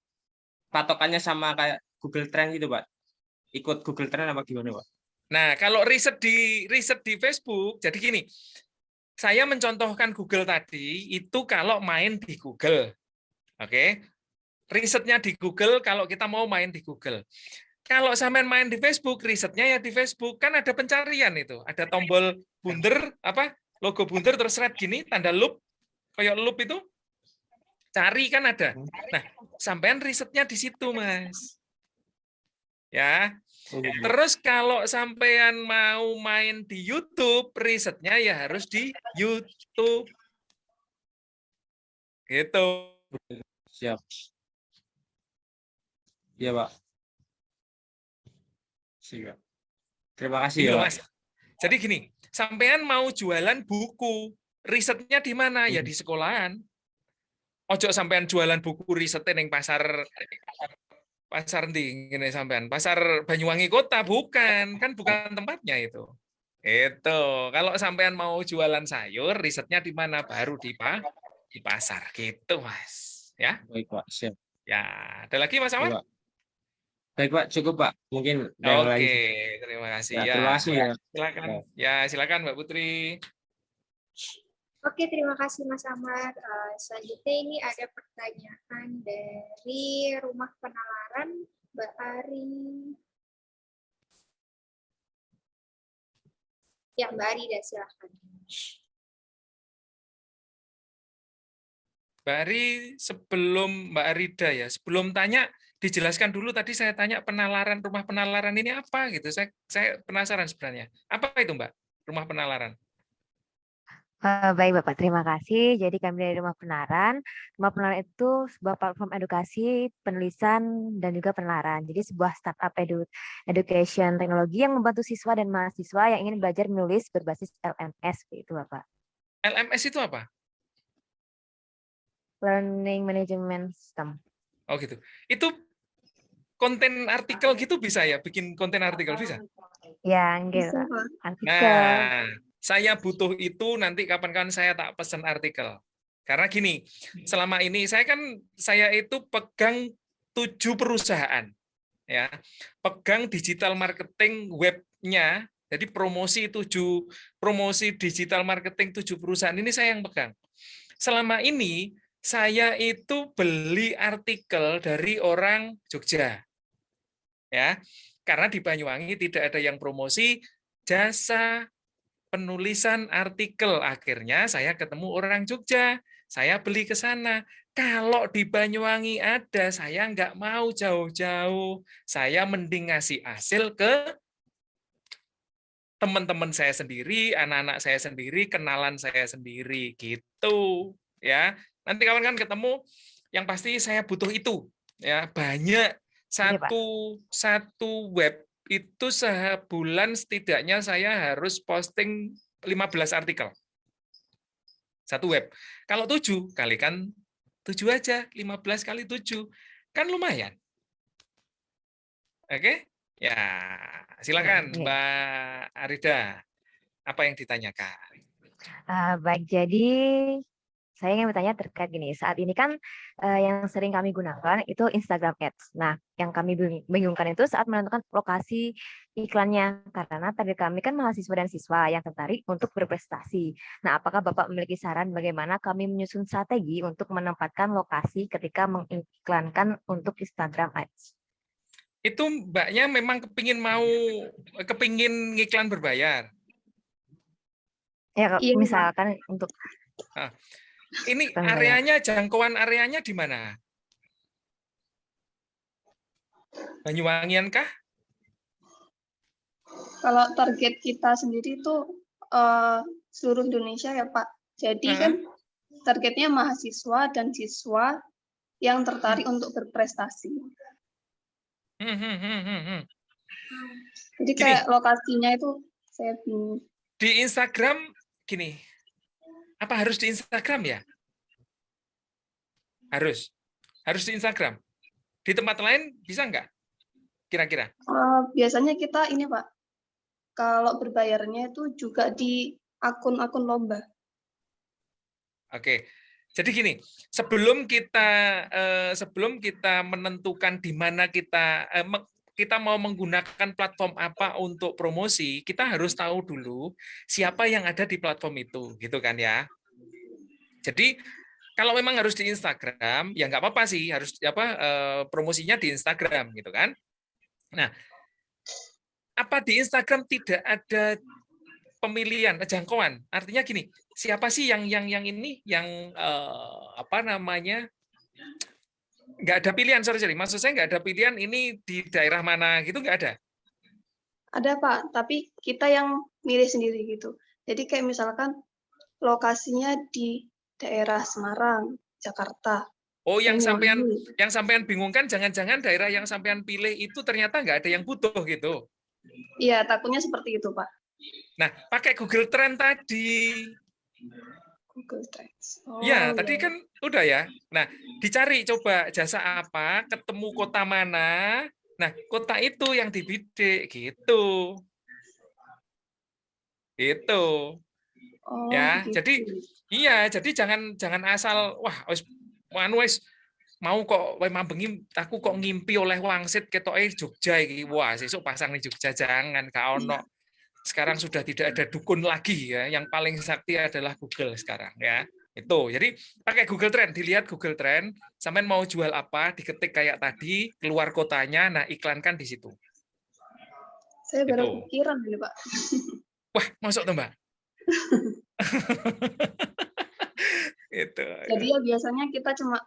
patokannya sama kayak Google Trend gitu, Pak? Ikut Google Trend apa gimana, Pak? Nah, kalau riset di Facebook, jadi gini, saya mencontohkan Google tadi, itu kalau main di Google. Oke. Risetnya di Google kalau kita mau main di Google. Kalau sampean main di Facebook, risetnya ya di Facebook. Kan ada pencarian itu. Ada tombol bunder, logo bunder, terus red gini, tanda loop. Kayak loop itu. Cari kan ada. Nah, sampean risetnya di situ, Mas. Ya. Terus kalau sampean mau main di YouTube, risetnya ya harus di YouTube. Gitu. Siap. Iya, Pak. Siap. Terima kasih ya, Mas. Jadi gini, sampean mau jualan buku, risetnya di mana? Ya di sekolahan. Ojo sampean jualan buku risetnya ning pasar ndi ngene sampean? Pasar Banyuwangi Kota, bukan. Kan bukan tempatnya itu. Itu. Kalau sampean mau jualan sayur, risetnya di mana? Baru di pasar gitu, Mas. Ya. Baik, Pak. Siap. Ya, ada lagi Mas Ahmad? Baik, Pak. Cukup, Pak. Mungkin Oke, terima kasih ya. Terima kasih ya. Silakan. Ya, silakan Mbak Putri. Oke, terima kasih Mas Ahmad. Selanjutnya ini ada pertanyaan dari Rumah Penalaran, Mbak Ari. Ya, Mbak Ari, silakan. Mbak Ari, sebelum Mbak Arida ya, sebelum tanya, dijelaskan dulu tadi saya tanya penalaran, rumah penalaran ini apa gitu. Saya penasaran sebenarnya. Apa itu Mbak, rumah penalaran? Baik Bapak, terima kasih. Jadi kami dari Rumah Penalaran. Rumah Penalaran itu sebuah platform edukasi, penulisan, dan juga penalaran. Jadi sebuah startup education teknologi yang membantu siswa dan mahasiswa yang ingin belajar menulis berbasis LMS, gitu Bapak. LMS itu apa? Learning Management System. Oh gitu. Itu konten artikel gitu bisa ya? Bikin konten artikel bisa? Ya, enggak. Artikel. Nah, saya butuh itu nanti kapan-kapan saya tak pesan artikel. Karena gini, selama ini saya itu pegang 7 perusahaan. Ya. Pegang digital marketing webnya, jadi promosi digital marketing 7 perusahaan ini saya yang pegang. Selama ini saya itu beli artikel dari orang Jogja. Ya. Karena di Banyuwangi tidak ada yang promosi jasa penulisan artikel. Akhirnya saya ketemu orang Jogja, saya beli ke sana. Kalau di Banyuwangi ada, saya nggak mau jauh-jauh. Saya mending ngasih hasil ke teman-teman saya sendiri, anak-anak saya sendiri, kenalan saya sendiri, gitu. Ya, nanti kawan-kawan ketemu, yang pasti saya butuh itu. Ya, banyak. Satu web itu sebulan setidaknya saya harus posting 15 artikel. Satu web. Kalau 7 kalikan 7 aja, 15 kali 7. Kan lumayan. Oke? Ya, silakan Mbak Arida. Apa yang ditanyakan? Baik, jadi saya ingin bertanya terkait gini, saat ini kan yang sering kami gunakan itu Instagram Ads. Nah, yang kami bingungkan itu saat menentukan lokasi iklannya, karena target kami kan mahasiswa dan siswa yang tertarik untuk berprestasi. Nah, apakah Bapak memiliki saran bagaimana kami menyusun strategi untuk menempatkan lokasi ketika mengiklankan untuk Instagram Ads? Itu Mbaknya memang kepingin ngiklan berbayar? Ya, misalkan untuk... Nah, ini areanya, jangkauan areanya di mana? Banyuwangian kah? Kalau target kita sendiri itu seluruh Indonesia ya Pak. Jadi kan targetnya mahasiswa dan siswa yang tertarik untuk berprestasi. Jadi kayak lokasinya itu saya bingung. Di Instagram gini. Apa harus di Instagram ya? Harus di Instagram. Di tempat lain bisa nggak? Kira-kira? Biasanya kita ini Pak, kalau berbayarnya itu juga di akun-akun lomba. Oke, jadi gini, sebelum kita menentukan di mana kita mau menggunakan platform apa untuk promosi, kita harus tahu dulu siapa yang ada di platform itu, gitu kan ya. Jadi kalau memang harus di Instagram, ya nggak apa-apa sih, harus promosinya di Instagram, gitu kan. Nah, apa di Instagram tidak ada pemilihan jangkauan? Artinya gini, siapa sih yang ini, yang nggak ada pilihan, sorry, maksud saya nggak ada pilihan ini di daerah mana gitu, nggak ada? Ada Pak, tapi kita yang milih sendiri gitu. Jadi kayak misalkan lokasinya di daerah Semarang, Jakarta. Oh, yang sampean bingungkan jangan-jangan daerah yang sampean pilih itu ternyata nggak ada yang butuh gitu? Iya, takutnya seperti itu Pak. Nah, pakai Google Trend tadi. Google Trends. Ya, tadi kan udah ya. Nah, dicari coba jasa apa, ketemu kota mana. Nah, kota itu yang dibidik gitu. Gitu. Ya, gitu. Jadi jangan asal wis mau kok bengi aku kok ngimpi oleh wangsit ketoke Jogja iki. Wah, sesuk pasang di Jogja jangan gak ono. Sekarang sudah tidak ada dukun lagi ya, yang paling sakti adalah Google sekarang ya. Itu. Jadi pakai Google Trend, dilihat Google Trend, sampean mau jual apa, diketik kayak tadi, keluar kotanya, nah iklankan di situ. Saya baru pikiran ini, Pak. Wah, masuk tuh, Mbak. Itu. Jadi ya biasanya kita cuma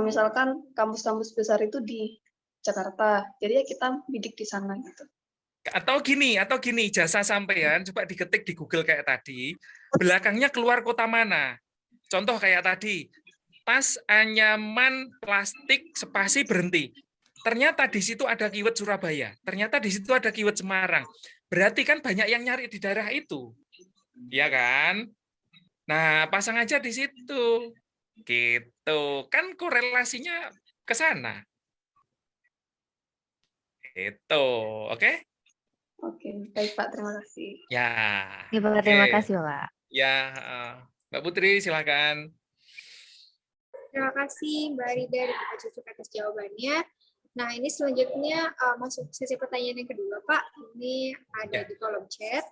misalkan kampus-kampus besar itu di Jakarta. Jadi ya kita bidik di sana gitu. Atau gini, jasa sampean coba diketik di Google kayak tadi, belakangnya keluar kota mana. Contoh kayak tadi, tas anyaman plastik spasi berhenti. Ternyata di situ ada keyword Surabaya, ternyata di situ ada keyword Semarang. Berarti kan banyak yang nyari di daerah itu. Ya kan? Nah, pasang aja di situ. Gitu. Kan korelasinya ke sana. Itu, oke? Oke, baik Pak, terima kasih. Ya. Ya, Bapak, terima kasih, Pak. Ya, Mbak Putri, silakan. Terima kasih Mbak Rida dan Pak Cucu atas jawabannya. Nah, ini selanjutnya masuk sesi pertanyaan yang kedua, Pak. Ini ada di kolom chat.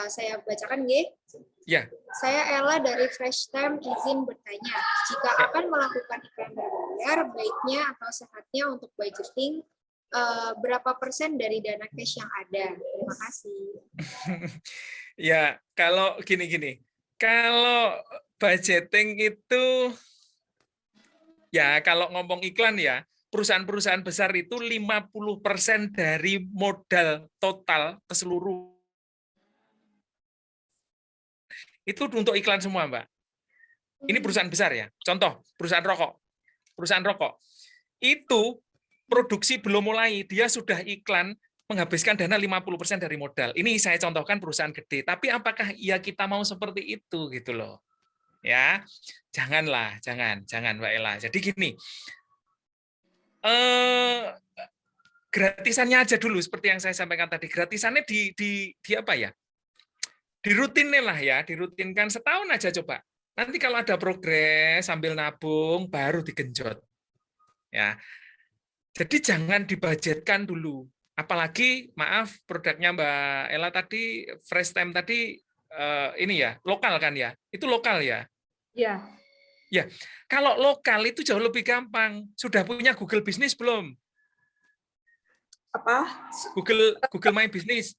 Saya bacakan, nggih. Ya. Saya Ella dari Fresh Time izin bertanya, jika akan melakukan iklan berbayar, baiknya atau sehatnya untuk budgeting berapa persen dari dana cash yang ada? Terima kasih. Ya, kalau gini. Kalau budgeting itu, ya kalau ngomong iklan ya, perusahaan-perusahaan besar itu 50% dari modal total keseluruhan. Itu untuk iklan semua, Mbak. Ini perusahaan besar ya. Contoh, perusahaan rokok. Perusahaan rokok. Itu produksi belum mulai, dia sudah iklan menghabiskan dana 50% dari modal. Ini saya contohkan perusahaan gede. Tapi apakah ya kita mau seperti itu gitu loh. Ya. Janganlah, jangan Mbak Ella. Jadi gini. Gratisannya aja dulu seperti yang saya sampaikan tadi. Gratisannya di apa ya? Dirutinkan lah ya, dirutinkan setahun aja coba. Nanti kalau ada progres sambil nabung baru digenjot. Ya. Jadi jangan dibudgetkan dulu. Apalagi maaf produknya Mbak Ella tadi Fresh Time tadi ini ya, lokal kan ya? Itu lokal ya? Iya. Ya, kalau lokal itu jauh lebih gampang. Sudah punya Google Business belum? Apa? Google My Business.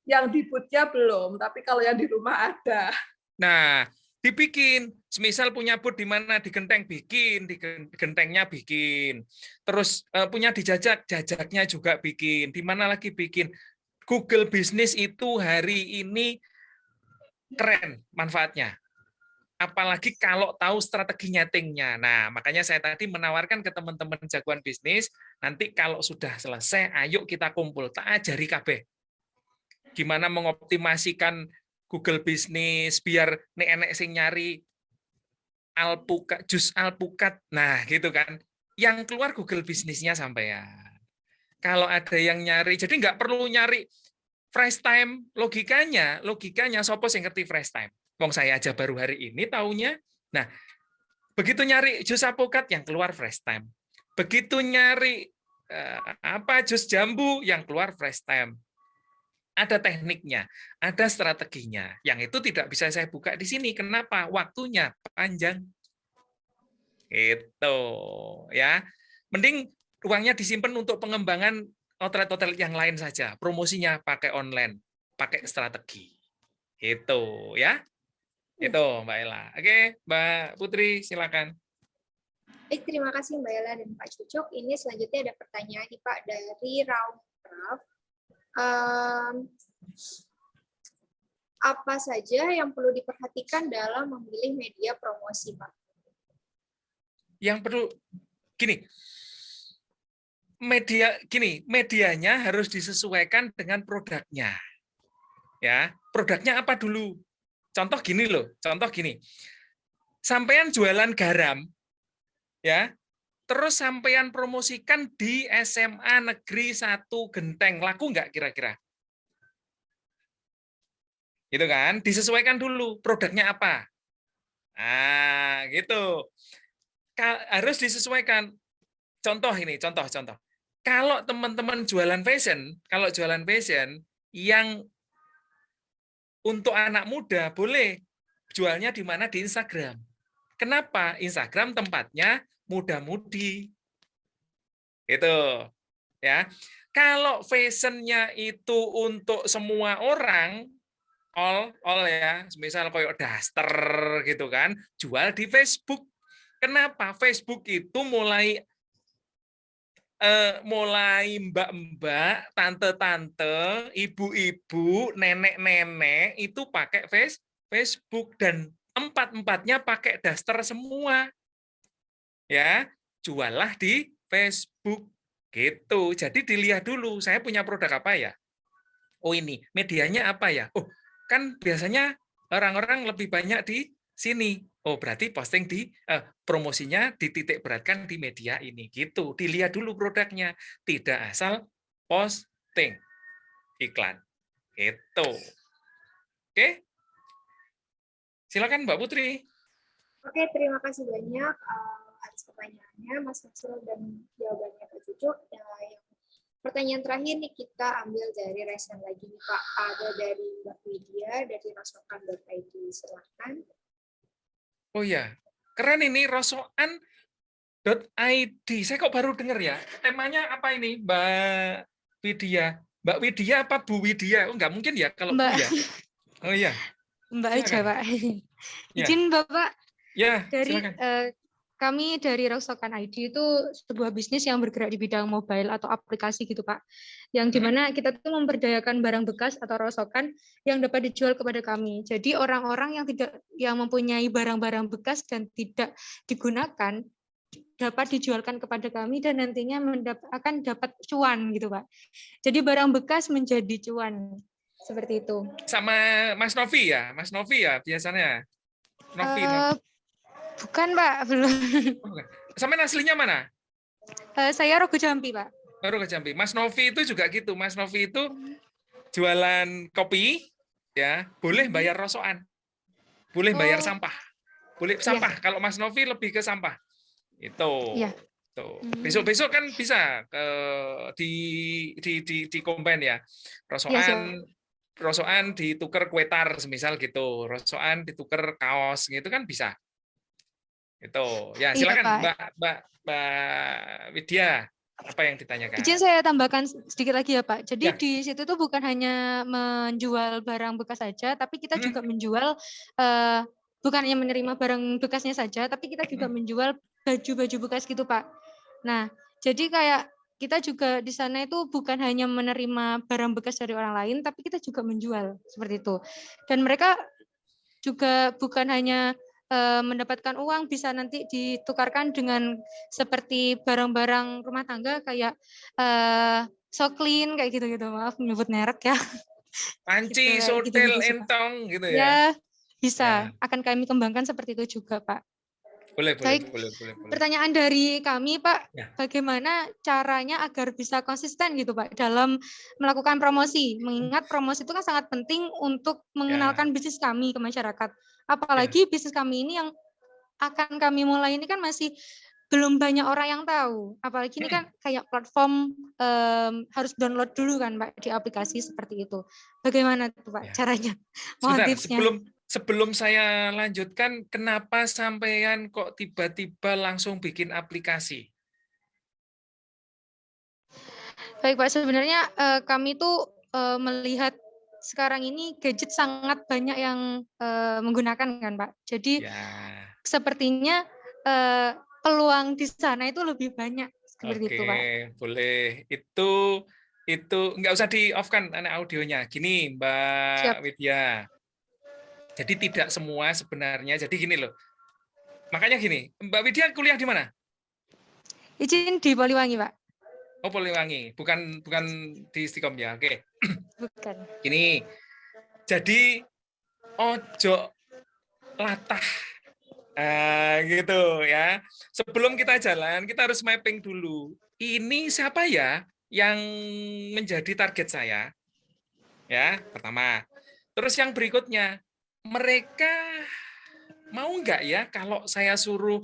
Yang di booth-nya belum, tapi kalau yang di rumah ada. Nah, dibikin. Semisal punya booth di mana di Genteng bikin, di Gentengnya bikin. Terus punya di Jajaknya juga bikin. Di mana lagi bikin? Google Business itu hari ini keren manfaatnya. Apalagi kalau tahu strategi nyetingnya. Nah, makanya saya tadi menawarkan ke teman-teman jagoan bisnis, nanti kalau sudah selesai, ayo kita kumpul, tak ajari kabeh. Gimana mengoptimasikan Google Business biar nek sing nyari alpukat, jus alpukat, nah gitu kan. Yang keluar Google Business-nya sampean. Kalau ada yang nyari, jadi nggak perlu nyari Fresh Time, logikanya sopo sing ngerti Fresh Time. Wong saya aja baru hari ini taunya. Nah, begitu nyari jus alpukat yang keluar Fresh Time. Begitu nyari jus jambu yang keluar Fresh Time. Ada tekniknya, ada strateginya. Yang itu tidak bisa saya buka di sini. Kenapa? Waktunya panjang. Itu ya. Mending uangnya disimpan untuk pengembangan outlet-outlet yang lain saja. Promosinya pakai online, pakai strategi. Itu ya. Itu Mbak Ella. Oke, Mbak Putri silakan. Baik, terima kasih Mbak Ella dan Pak Cucuk. Ini selanjutnya ada pertanyaan nih Pak dari Raumcraft. Apa saja yang perlu diperhatikan dalam memilih media promosi, Pak? Yang perlu medianya harus disesuaikan dengan produknya. Ya, produknya apa dulu? Contoh gini. Sampean jualan garam, ya, terus sampean promosikan di SMA Negeri 1 Genteng, laku nggak kira-kira? Gitu kan? Disesuaikan dulu produknya apa. Nah, gitu. Harus disesuaikan. Contoh. Kalau teman-teman jualan fashion yang untuk anak muda boleh jualnya di mana? Di Instagram. Kenapa? Instagram tempatnya muda-mudi. Itu. Ya. Kalau fashionnya itu untuk semua orang, all ya, misal kayak daster gitu kan, jual di Facebook. Kenapa? Facebook itu mulai mbak-mbak, tante-tante, ibu-ibu, nenek-nenek itu pakai Facebook dan empat-empatnya pakai daster semua. Ya, jualah di Facebook gitu. Jadi dilihat dulu, saya punya produk apa ya? Oh ini, medianya apa ya? Oh, kan biasanya orang-orang lebih banyak di sini. Oh, berarti posting di promosinya dititik beratkan di media ini gitu. Dilihat dulu produknya, tidak asal posting iklan. Itu. Oke. Silakan Mbak Putri. Oke, terima kasih banyak atas pertanyaannya Mas Nasrul dan jawabannya Pak Cucuk. Yang pertanyaan terakhir nih kita ambil dari resen lagi nih Pak. Ada dari Mbak Widya dari rosokan.id. Silakan. Oh ya, keren ini rosokan.id. Saya kok baru dengar ya. Temanya apa ini, Mbak Widya? Mbak Widya apa Bu Widya? Oh, nggak mungkin ya kalau Mbak. Bu ya. Oh iya. Mbak aja, Pak. Ya. Izin Bapak. Ya, dari silakan. Kami dari Rosokan ID itu sebuah bisnis yang bergerak di bidang mobile atau aplikasi gitu Pak. Yang dimana kita tuh memberdayakan barang bekas atau rosokan yang dapat dijual kepada kami. Jadi orang-orang yang mempunyai barang-barang bekas dan tidak digunakan dapat dijualkan kepada kami dan nantinya akan dapat cuan gitu Pak. Jadi barang bekas menjadi cuan seperti itu. Sama Mas Novi ya, biasanya. Novi. Bukan Pak, belum. Sampai aslinya mana? Saya Rogo Jambi Pak. Rogo Jambi. Mas Novi itu juga gitu. Mas Novi itu jualan kopi, ya boleh bayar rosokan, boleh bayar sampah. Boleh sampah. Kalau Mas Novi lebih ke sampah. Itu. Iya. Tuh. Besok-besok kan bisa di combine ya. Rosokan ditukar kuetar semisal gitu. Rosokan ditukar kaos gitu kan bisa. Itu. Ya, silakan Mbak Widya. Apa yang ditanyakan? Izin saya tambahkan sedikit lagi ya Pak. Jadi di situ tuh bukan hanya menjual barang bekas saja, tapi kita juga menjual bukan hanya menerima barang bekasnya saja, tapi kita juga menjual baju-baju bekas gitu Pak. Nah, jadi kayak kita juga di sana itu bukan hanya menerima barang bekas dari orang lain, tapi kita juga menjual seperti itu. Dan mereka juga bukan hanya mendapatkan uang, bisa nanti ditukarkan dengan seperti barang-barang rumah tangga kayak Soklin kayak gitu-gitu, maaf menyebut merek ya. Panci, gitu, sotel, entong gitu ya. Ya, bisa. Akan kami kembangkan seperti itu juga, Pak. Boleh. Pertanyaan dari kami, Pak, bagaimana caranya agar bisa konsisten gitu, Pak, dalam melakukan promosi? Mengingat promosi itu kan sangat penting untuk mengenalkan bisnis kami ke masyarakat. Apalagi bisnis kami ini yang akan kami mulai ini kan masih belum banyak orang yang tahu. Apalagi ini kan kayak platform harus download dulu kan, Pak, di aplikasi seperti itu. Bagaimana tuh, Pak, caranya? Mohon tipsnya. Sebelum saya lanjutkan, kenapa sampean kok tiba-tiba langsung bikin aplikasi? Baik Pak, sebenarnya kami tuh melihat sekarang ini gadget sangat banyak yang menggunakan kan Pak. Jadi sepertinya peluang di sana itu lebih banyak seperti itu Pak. Boleh. Itu nggak usah di off kan anak audionya. Gini Mbak Widya. Jadi tidak semua sebenarnya. Jadi gini loh. Makanya gini, Mbak Widya kuliah di mana? Izin di Poliwangi, Pak. Oh, Poliwangi. Bukan di Istiqom ya. Oke. Bukan. Gini. Jadi ojo latah. Gitu ya. Sebelum kita jalan, kita harus mapping dulu. Ini siapa ya yang menjadi target saya? Ya, pertama. Terus yang berikutnya, mereka mau nggak ya kalau saya suruh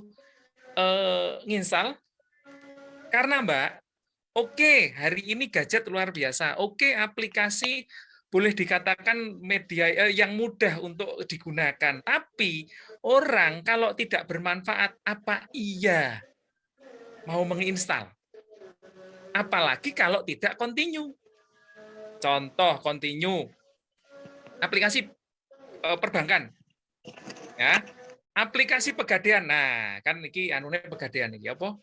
nginstal? Karena Mbak, oke, hari ini gadget luar biasa. Oke, aplikasi boleh dikatakan media yang mudah untuk digunakan. Tapi orang kalau tidak bermanfaat, apa iya mau menginstal? Apalagi kalau tidak continue. Contoh continue. Aplikasi perbankan, ya, aplikasi Pegadaian. Nah, kan iki anune Pegadaian iki apa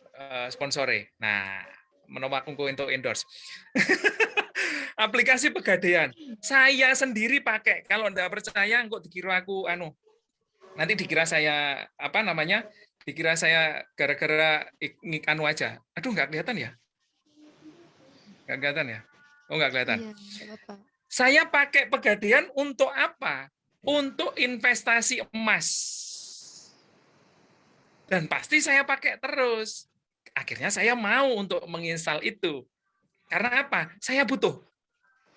sponsore. Nah, menawa aku untuk endorse. Aplikasi Pegadaian. Saya sendiri pakai. Kalau enggak percaya, kok dikira aku nanti dikira saya apa namanya? Dikira saya gara-gara anu aja. Aduh, nggak kelihatan ya? Nggak kelihatan ya? Oh, nggak kelihatan. Iya, saya pakai Pegadaian untuk apa? Untuk investasi emas. Dan pasti saya pakai terus. Akhirnya saya mau untuk menginstal itu. Karena apa? Saya butuh.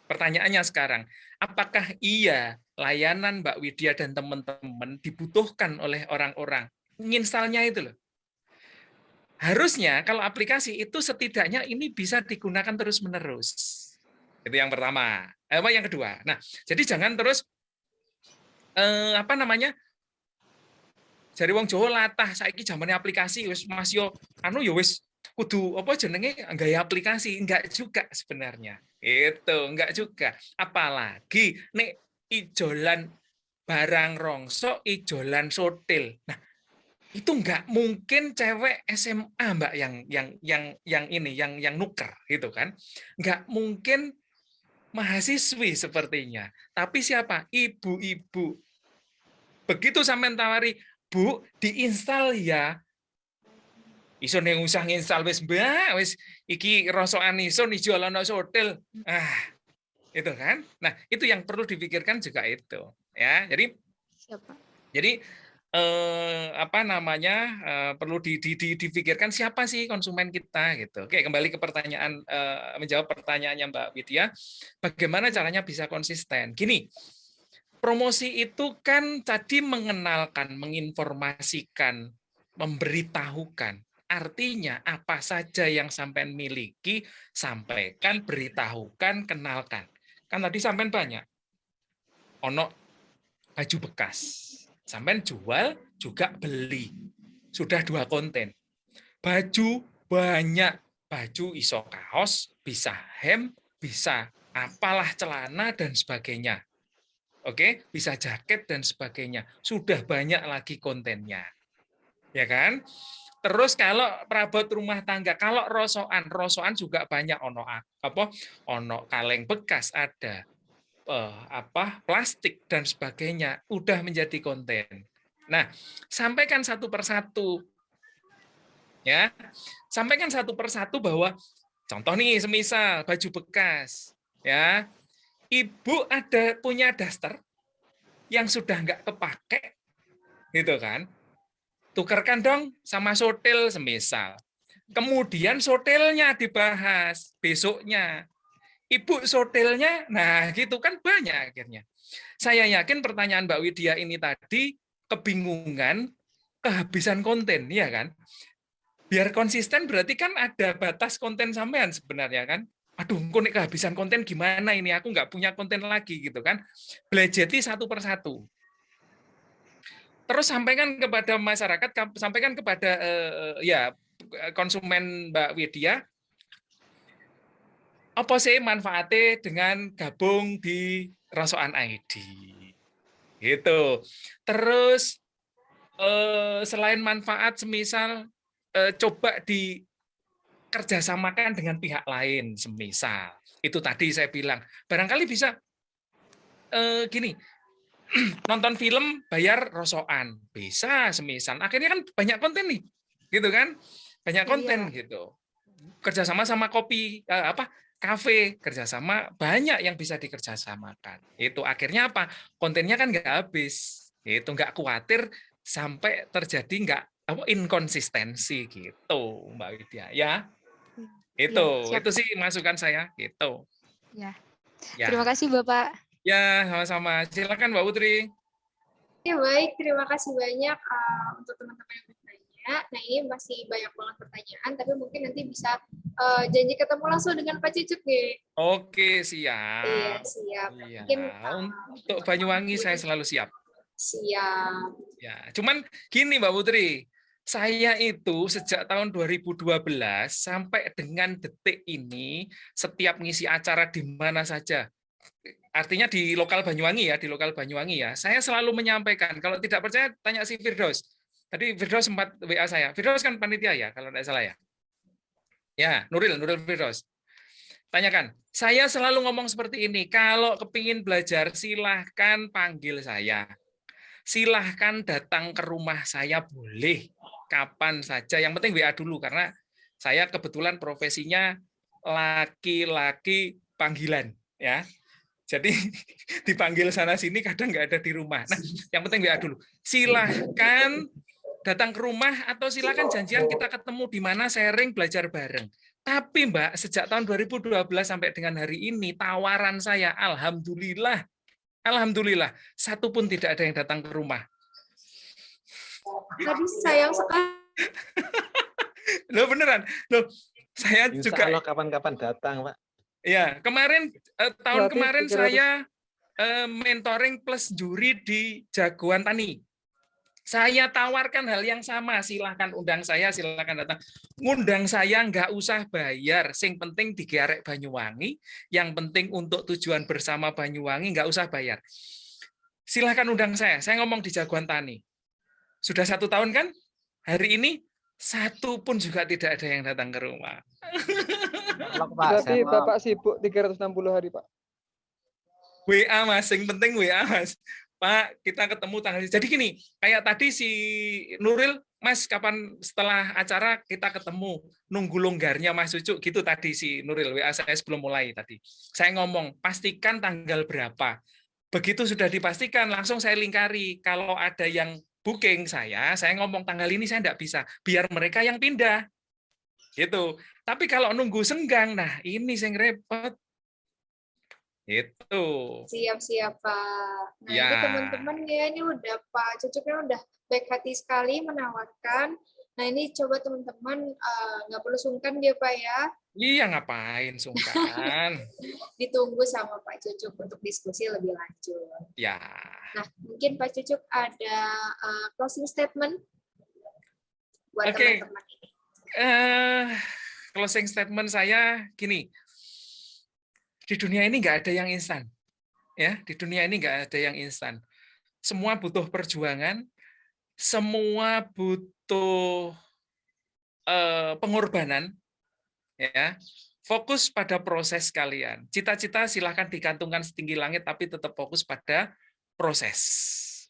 Pertanyaannya sekarang, apakah iya layanan Mbak Widya dan teman-teman dibutuhkan oleh orang-orang? Menginstalnya itu loh. Harusnya kalau aplikasi itu setidaknya ini bisa digunakan terus-menerus. Itu yang pertama. Yang kedua. Nah, jadi jangan terus apa namanya? Jari wong Jawa latah saiki zamane aplikasi wis Mas yo wis kudu apa jenenge gaya aplikasi, enggak juga sebenarnya. Itu enggak juga. Apalagi nek ijolan barang rongso, ijolan sotil. Nah, itu enggak mungkin cewek SMA Mbak yang nuker gitu kan. Enggak mungkin mahasiswi sepertinya. Tapi siapa? Ibu-ibu. Begitu sampean tawari, Bu, diinstal ya. Iso ning usah nginstal wis Mbak, wis iki rosokan iso dijual ana hotel. Itu kan. Nah, itu yang perlu dipikirkan juga itu, ya. Jadi apa namanya? Perlu dipikirkan siapa sih konsumen kita gitu. Oke, kembali ke pertanyaan menjawab pertanyaannya Mbak Widya, bagaimana caranya bisa konsisten? Gini. Promosi itu kan tadi mengenalkan, menginformasikan, memberitahukan. Artinya apa saja yang sampean miliki, sampaikan, beritahukan, kenalkan. Kan tadi sampean banyak. Ono baju bekas. Sampean jual juga beli. Sudah 2 konten. Baju banyak. Baju iso kaos, bisa hem, bisa apalah celana dan sebagainya. Oke, bisa jaket dan sebagainya. Sudah banyak lagi kontennya. Ya kan? Terus kalau perabot rumah tangga, kalau rosoan juga banyak, ono kaleng bekas ada, plastik dan sebagainya, udah menjadi konten. Nah, sampaikan satu persatu. Ya. Sampaikan satu persatu bahwa contoh nih semisal baju bekas, ya. Ibu punya daster yang sudah nggak kepake, gitu kan? Tukarkan dong sama sotel semisal. Kemudian sotelnya dibahas besoknya. Ibu sotelnya, nah gitu kan banyak akhirnya. Saya yakin pertanyaan Mbak Widya ini tadi kebingungan, kehabisan konten, ya kan? Biar konsisten berarti kan ada batas konten sampean sebenarnya kan? Aduh, kok nih kehabisan konten gimana ini? Aku nggak punya konten lagi gitu kan? Belajeti satu persatu. Terus sampaikan kepada masyarakat, sampaikan kepada konsumen Mbak Widya, apa sih manfaatnya dengan gabung di Rosokan ID? Gitu. Terus selain manfaat, semisal coba dikerjasamakan dengan pihak lain, semisal itu tadi saya bilang barangkali bisa gini, nonton film bayar rosokan bisa semisal, akhirnya kan banyak konten nih, gitu kan, banyak konten gitu, kerjasama sama kopi kafe, kerjasama banyak yang bisa dikerjasamakan, itu akhirnya apa, kontennya kan nggak habis, itu nggak khawatir sampai terjadi nggak inkonsistensi gitu Mbak Widya ya. Itu sih masukan saya gitu. Ya. Terima kasih Bapak. Ya, sama-sama. Silakan Mbak Putri. Ya baik, terima kasih banyak untuk teman-teman yang bertanya. Nah ini masih banyak banget pertanyaan, tapi mungkin nanti bisa janji ketemu langsung dengan Pak Cucuk nih. Oke, siap. Iya, siap. Iya. Mungkin untuk Banyuwangi saya selalu siap. Siap. Ya, cuman gini Mbak Putri, saya itu sejak tahun 2012 sampai dengan detik ini setiap ngisi acara di mana saja, artinya di lokal Banyuwangi ya, saya selalu menyampaikan, kalau tidak percaya tanya si Firdaus. Tadi Firdaus sempat WA saya. Firdaus kan panitia ya, kalau tidak salah ya. Ya, Nuril Firdaus. Tanyakan, saya selalu ngomong seperti ini, kalau kepingin belajar silahkan panggil saya. Silahkan datang ke rumah saya, boleh kapan saja, yang penting WA dulu karena saya kebetulan profesinya laki-laki panggilan ya, jadi dipanggil sana sini kadang nggak ada di rumah. Nah, yang penting WA dulu. Silahkan datang ke rumah atau silahkan janjian kita ketemu di mana, sharing, belajar bareng. Tapi Mbak, sejak tahun 2012 sampai dengan hari ini tawaran saya Alhamdulillah, satu pun tidak ada yang datang ke rumah. Tadi sayang sekali. Loh beneran. Loh, saya Insya juga Allah kapan-kapan datang, Pak. Ya, tahun kemarin saya mentoring plus juri di Jagoan Tani. Saya tawarkan hal yang sama, silahkan undang saya, silahkan datang. Ngundang saya nggak usah bayar, sing penting digarek Banyuwangi, yang penting untuk tujuan bersama Banyuwangi nggak usah bayar. Silahkan undang saya ngomong di Jagoan Tani. Sudah 1 tahun kan? Hari ini satu pun juga tidak ada yang datang ke rumah. Berarti Bapak sibuk 360 hari, Pak. WA Mas, yang penting WA Mas. Pak, kita ketemu tanggal. Jadi gini, kayak tadi si Nuril, Mas, kapan setelah acara kita ketemu, nunggu longgarnya Mas Cucuk, gitu tadi si Nuril, WA saya sebelum mulai tadi. Saya ngomong, pastikan tanggal berapa. Begitu sudah dipastikan, langsung saya lingkari. Kalau ada yang booking saya ngomong tanggal ini saya enggak bisa, biar mereka yang pindah. Gitu. Tapi kalau nunggu senggang, nah ini yang repot. Itu. Siap-siap, Pak. Nah, Ya. ini teman-teman ya, ini udah Pak Cucuknya udah baik hati sekali menawarkan. Nah, ini coba teman-teman nggak perlu sungkan ya, Pak ya. Iya, ngapain sungkan. Ditunggu sama Pak Cucuk untuk diskusi lebih lanjut. Ya. Nah, mungkin Pak Cucuk ada closing statement buat Oke. teman-teman ini. Closing statement saya gini. Di dunia ini nggak ada yang instan. Ya, di dunia ini nggak ada yang instan. Semua butuh perjuangan, semua butuh pengorbanan. Ya, fokus pada proses kalian. Cita-cita silahkan digantungkan setinggi langit, tapi tetap fokus pada proses,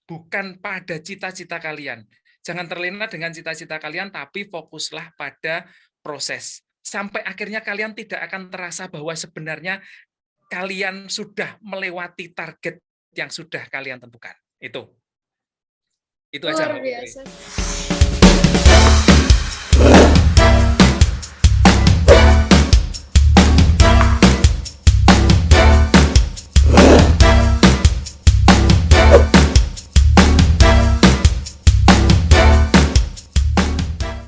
bukan pada cita-cita kalian. Jangan terlena dengan cita-cita kalian, tapi fokuslah pada proses. Sampai akhirnya kalian tidak akan terasa bahwa sebenarnya kalian sudah melewati target yang sudah kalian tentukan. Itu aja. Luar biasa.